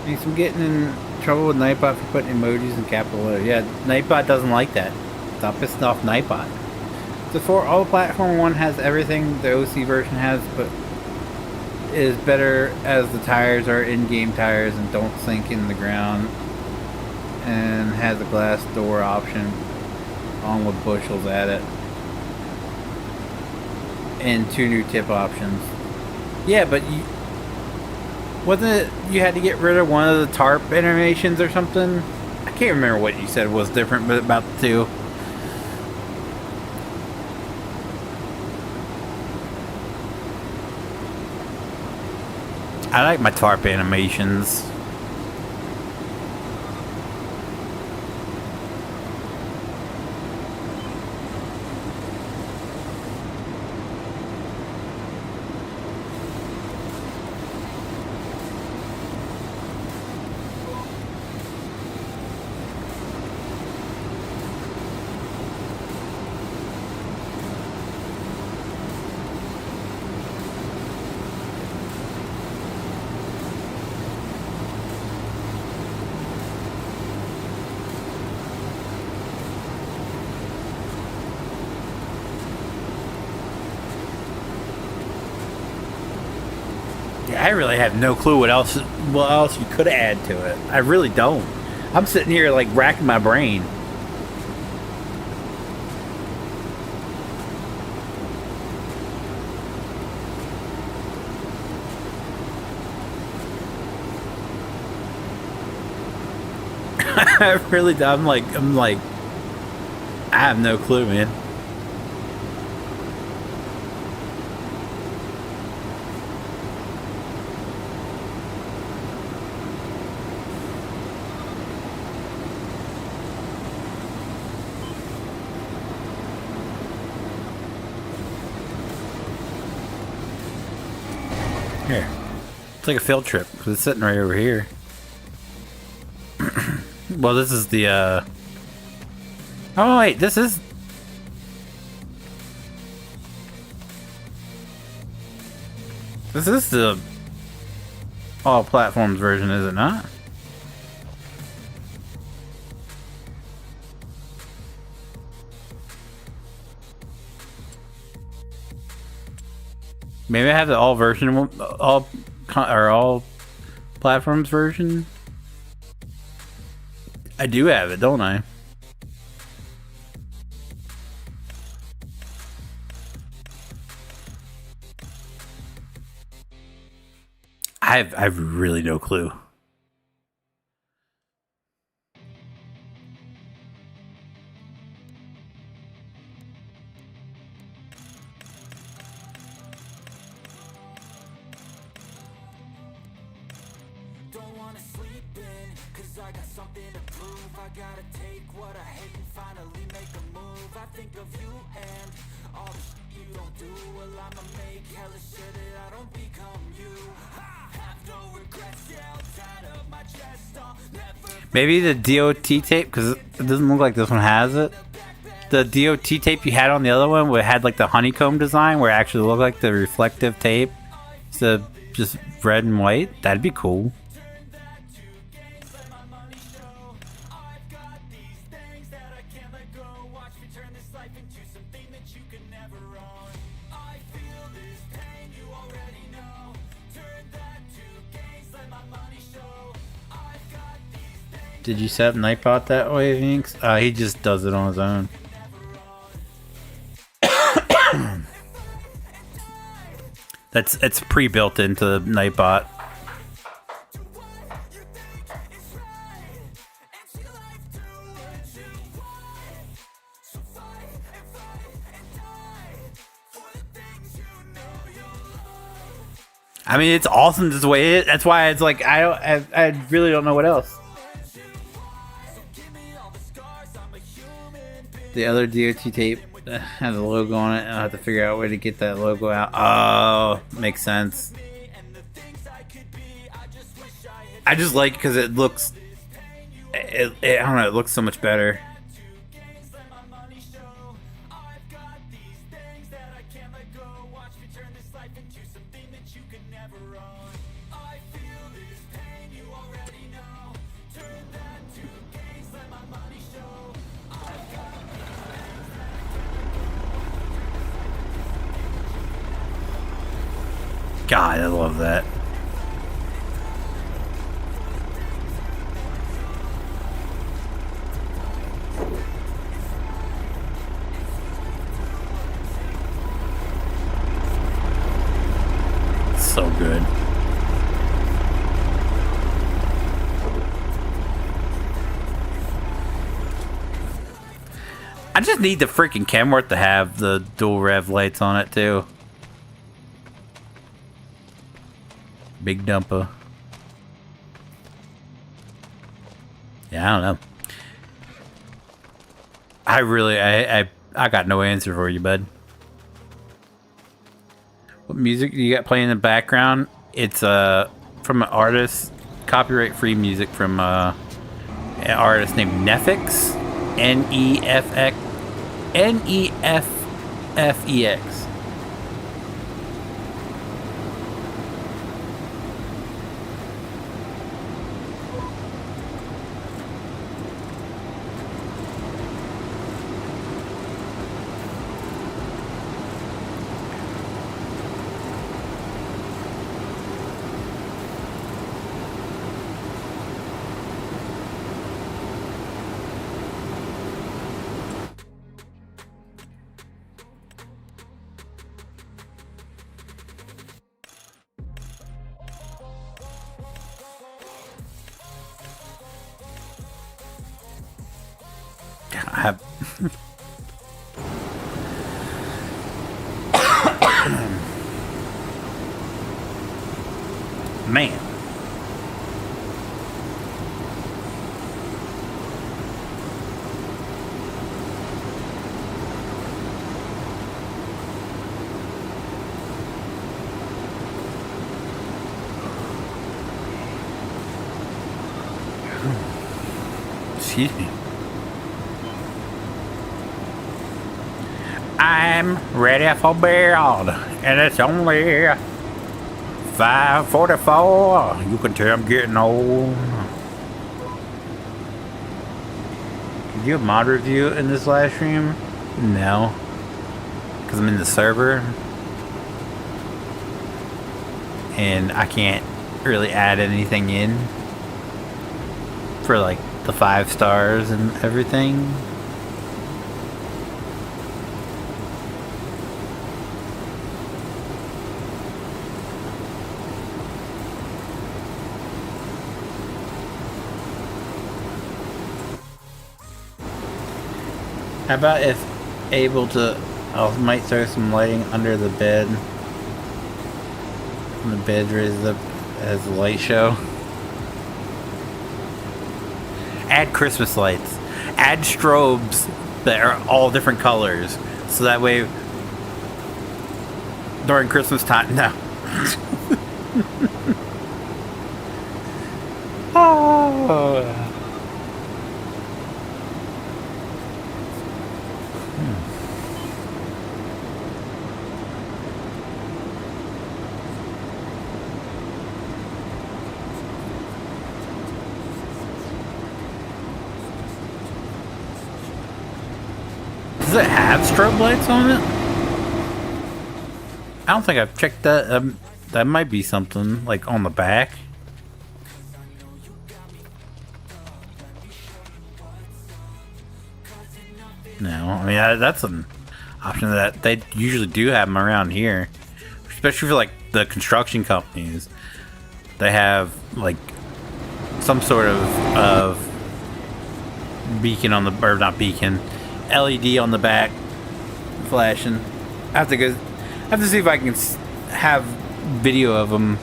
Thanks for getting in trouble with Nightbot for putting emojis in capital letter. Yeah, Nightbot doesn't like that. Stop pissing off Nightbot. The all platform one has everything the OC version has, but is better as the tires are in-game tires and don't sink in the ground, and has a glass door option along with bushels added. And 2 new tip options. Yeah, but wasn't it you had to get rid of one of the tarp animations or something? I can't remember what you said was different but about the two. I like my tarp animations. I really have no clue what else you could add to it. I really don't. I'm sitting here like racking my brain. I really do. I'm like I have no clue, man. Here, it's like a field trip because it's sitting right over here. Well, this is the, oh wait, this is... This is the all platforms version, is it not? Maybe I have the all version, all platforms version. I do have it, don't I? I've really no clue.
Don't wanna sleep in, cause I got something to prove. I gotta take what I hate and finally make a move. I think of you and all the shit you don't do. Well, I'ma make hella sure that I don't become you. I have no regrets, yeah, I'll tie up my chest. I'll never
Maybe the DOT tape, because it doesn't look like this one has it. The DOT tape you had on the other one, where it had like the honeycomb design, where it actually looked like the reflective tape, so just red and white. That'd be cool. Did you set up Nightbot that way, Vinks? He just does it on his own. It's pre-built into Nightbot. I mean, it's awesome this way. That's why it's like I really don't know what else. The other DOT tape has a logo on it. I'll have to figure out a way to get that logo out. Oh, makes sense. I just like it because it looks. I don't know. It looks so much better. God, I love that. So good. I just need the freaking Kenworth to have the dual rev lights on it too. Big dumper. Yeah, I don't know. I really, I got no answer for you, bud. What music do you got playing in the background? It's from an artist, copyright-free music from an artist named Nefix, Neffex. Man. Excuse me. I'm ready for bed, and it's only 5:44. You can tell I'm getting old. Did you have mod review in this live stream? No. Because I'm in the server. and I can't really add anything in for like the 5 stars and everything. How about if able to, I might throw some lighting under the bed. And the bed raises up as a light show. Add Christmas lights. Add strobes that are all different colors. So that way, during Christmas time, no. Oh. Does it have strobe lights on it? I don't think I've checked that. That might be something like on the back. No, I mean that's an option that they usually do have them around here, especially for like the construction companies. They have like some sort of beacon on the, or not beacon, LED on the back flashing. I have to see if I can have video of them.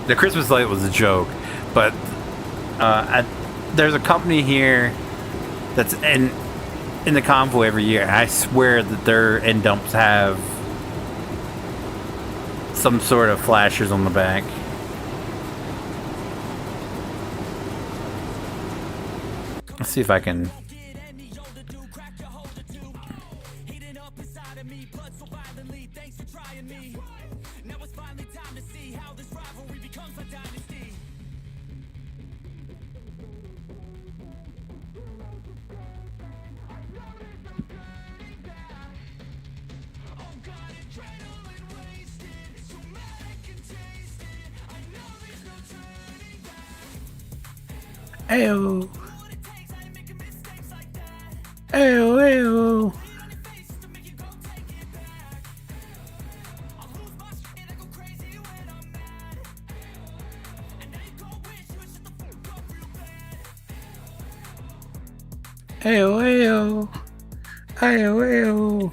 The Christmas light was a joke, but there's a company here that's in the convoy every year, and I swear that their end dumps have some sort of flashers on the back. Let's see if I can. Ayo. Ayo, ayo. Ayo, ayo. Ayo, ayo.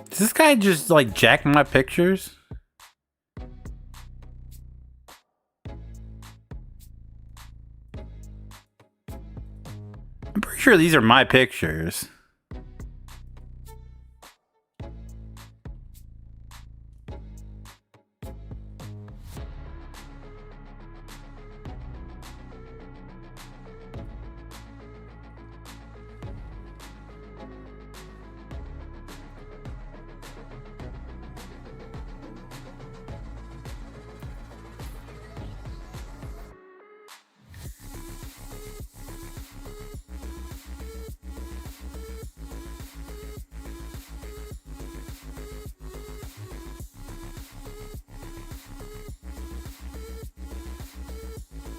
Does this guy just like jack my pictures? I'm pretty sure these are my pictures.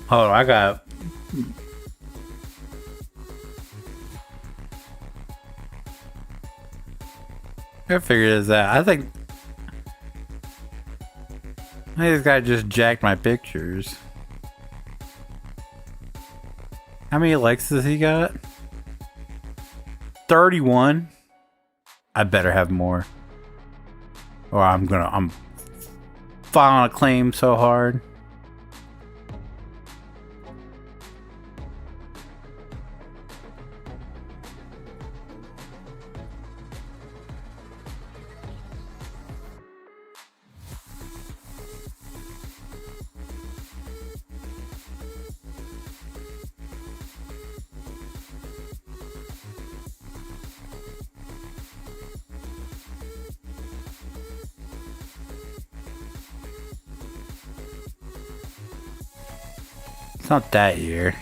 Hold on, I gotta figure this out. I think this guy just jacked my pictures. How many likes does he got? 31. I better have more. Or I'm filing a claim so hard. It's not that year.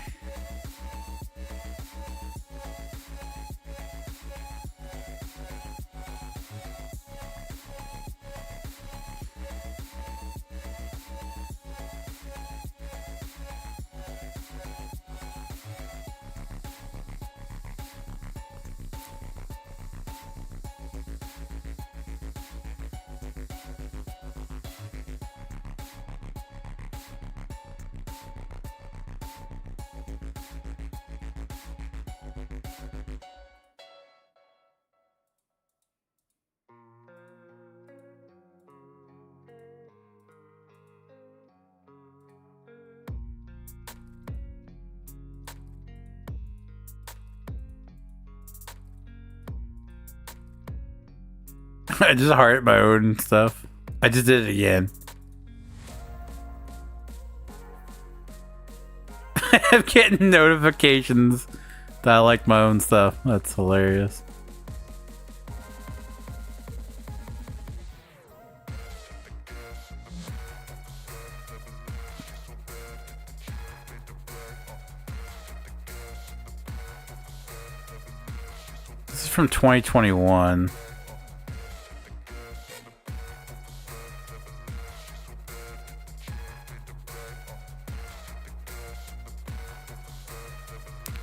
I just heart my own stuff. I just did it again. I'm getting notifications that I like my own stuff. That's hilarious. This is from 2021.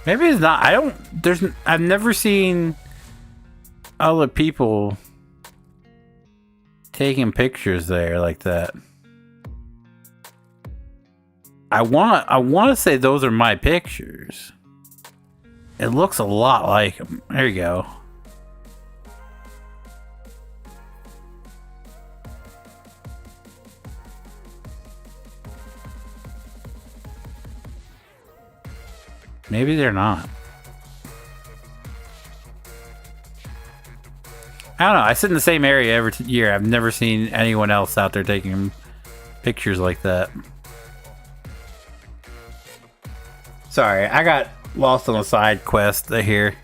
Maybe it's not. I've never seen other people taking pictures there like that. I want to say those are my pictures. It looks a lot like them. There you go. Maybe they're not. I don't know. I sit in the same area every year. I've never seen anyone else out there taking pictures like that. Sorry, I got lost on a side quest here.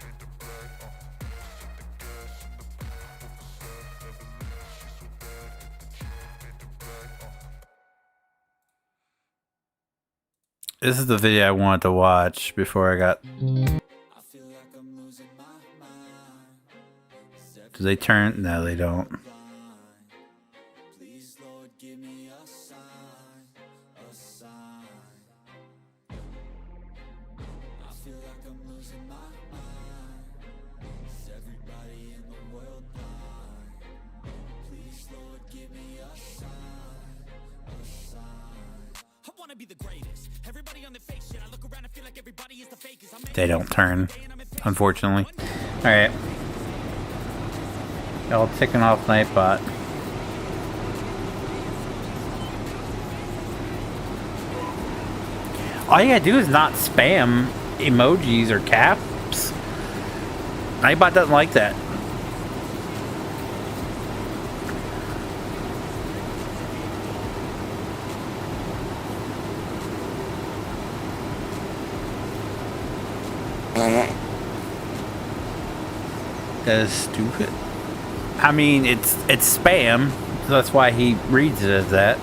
This is the video I wanted to watch before I got... Do they turn? No, they don't. They don't turn, unfortunately. Alright. Y'all ticking off Nightbot. All you gotta do is not spam emojis or caps. Nightbot doesn't like that. That is stupid. I mean, it's spam, so that's why he reads it as that.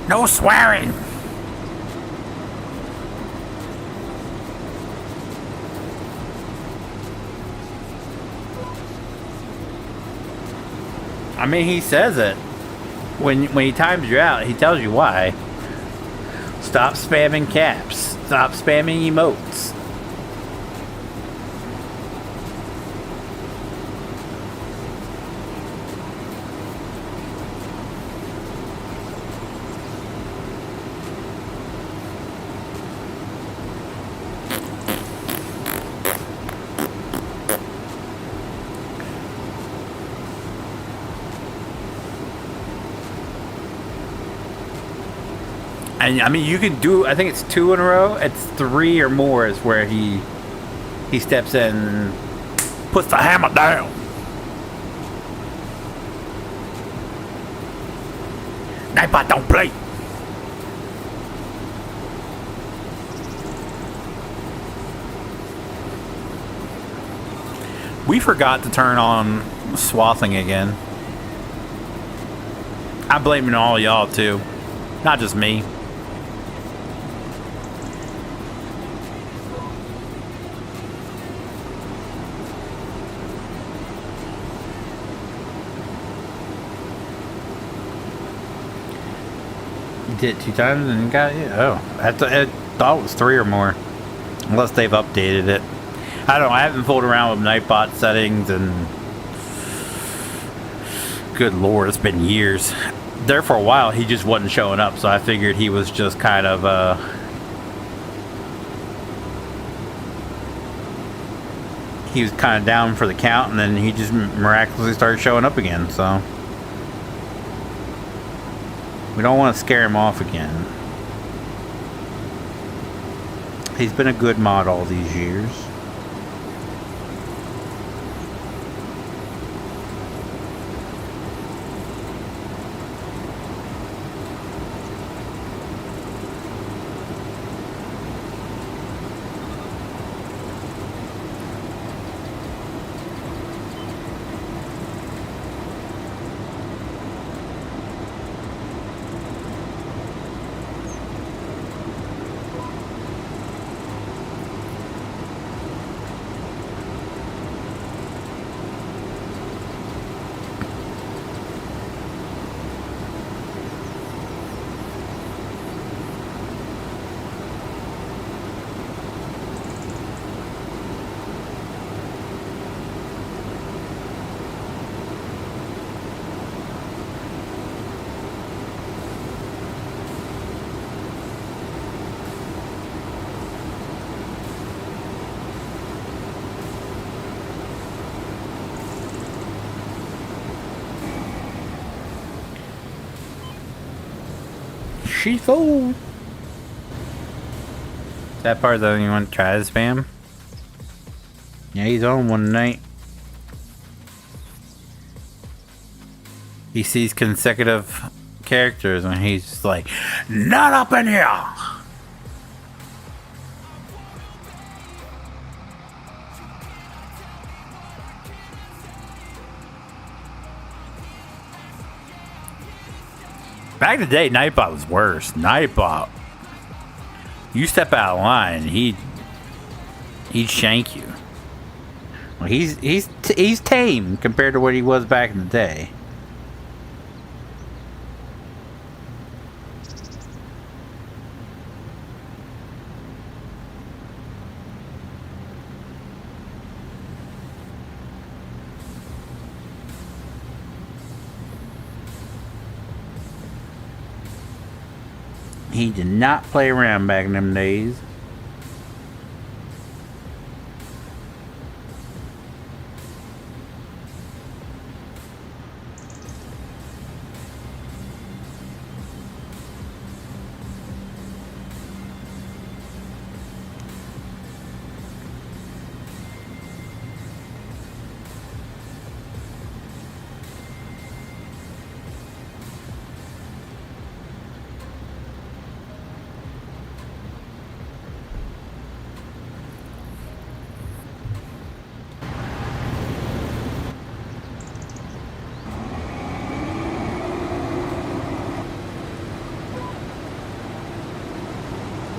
No swearing. I mean, he says it. When he times you out, he tells you why. Stop spamming caps. Stop spamming emotes. And I mean, you can do. I think it's 2 in a row. It's 3 or more is where he steps in, and puts the hammer down. Nightbot don't play. We forgot to turn on swathing again. I'm blaming all y'all too, not just me. You did it 2 times and got it? Oh, I thought it was 3 or more. Unless they've updated it. I don't know, I haven't fooled around with Nightbot settings and... Good lord, it's been years. There for a while, he just wasn't showing up, so I figured he was just kind of, he was kind of down for the count, and then he just miraculously started showing up again, so... We don't want to scare him off again. He's been a good mod all these years. She fooled. That part though, you want to try to spam? Yeah, he's on one night. He sees consecutive characters and he's just like, not up in here! Back in the day, Nightbot was worse. Nightbot, you step out of line, he'd shank you. Well, he's tame compared to what he was back in the day. He did not play around back in them days.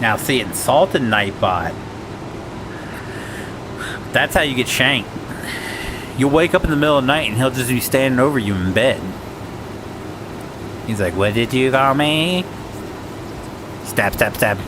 Now see, insulted Nightbot, that's how you get shanked. You'll wake up in the middle of the night and he'll just be standing over you in bed. He's like, what did you call me? Stab, stab, stab.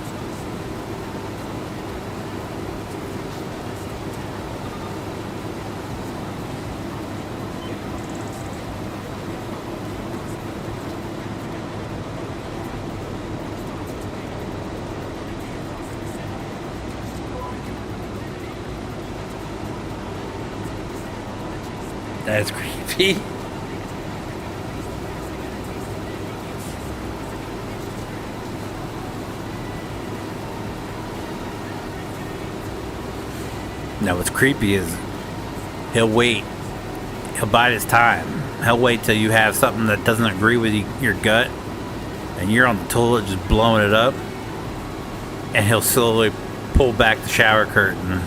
That's creepy. Now what's creepy is he'll wait. He'll bide his time. He'll wait till you have something that doesn't agree with your gut, and you're on the toilet just blowing it up, and he'll slowly pull back the shower curtain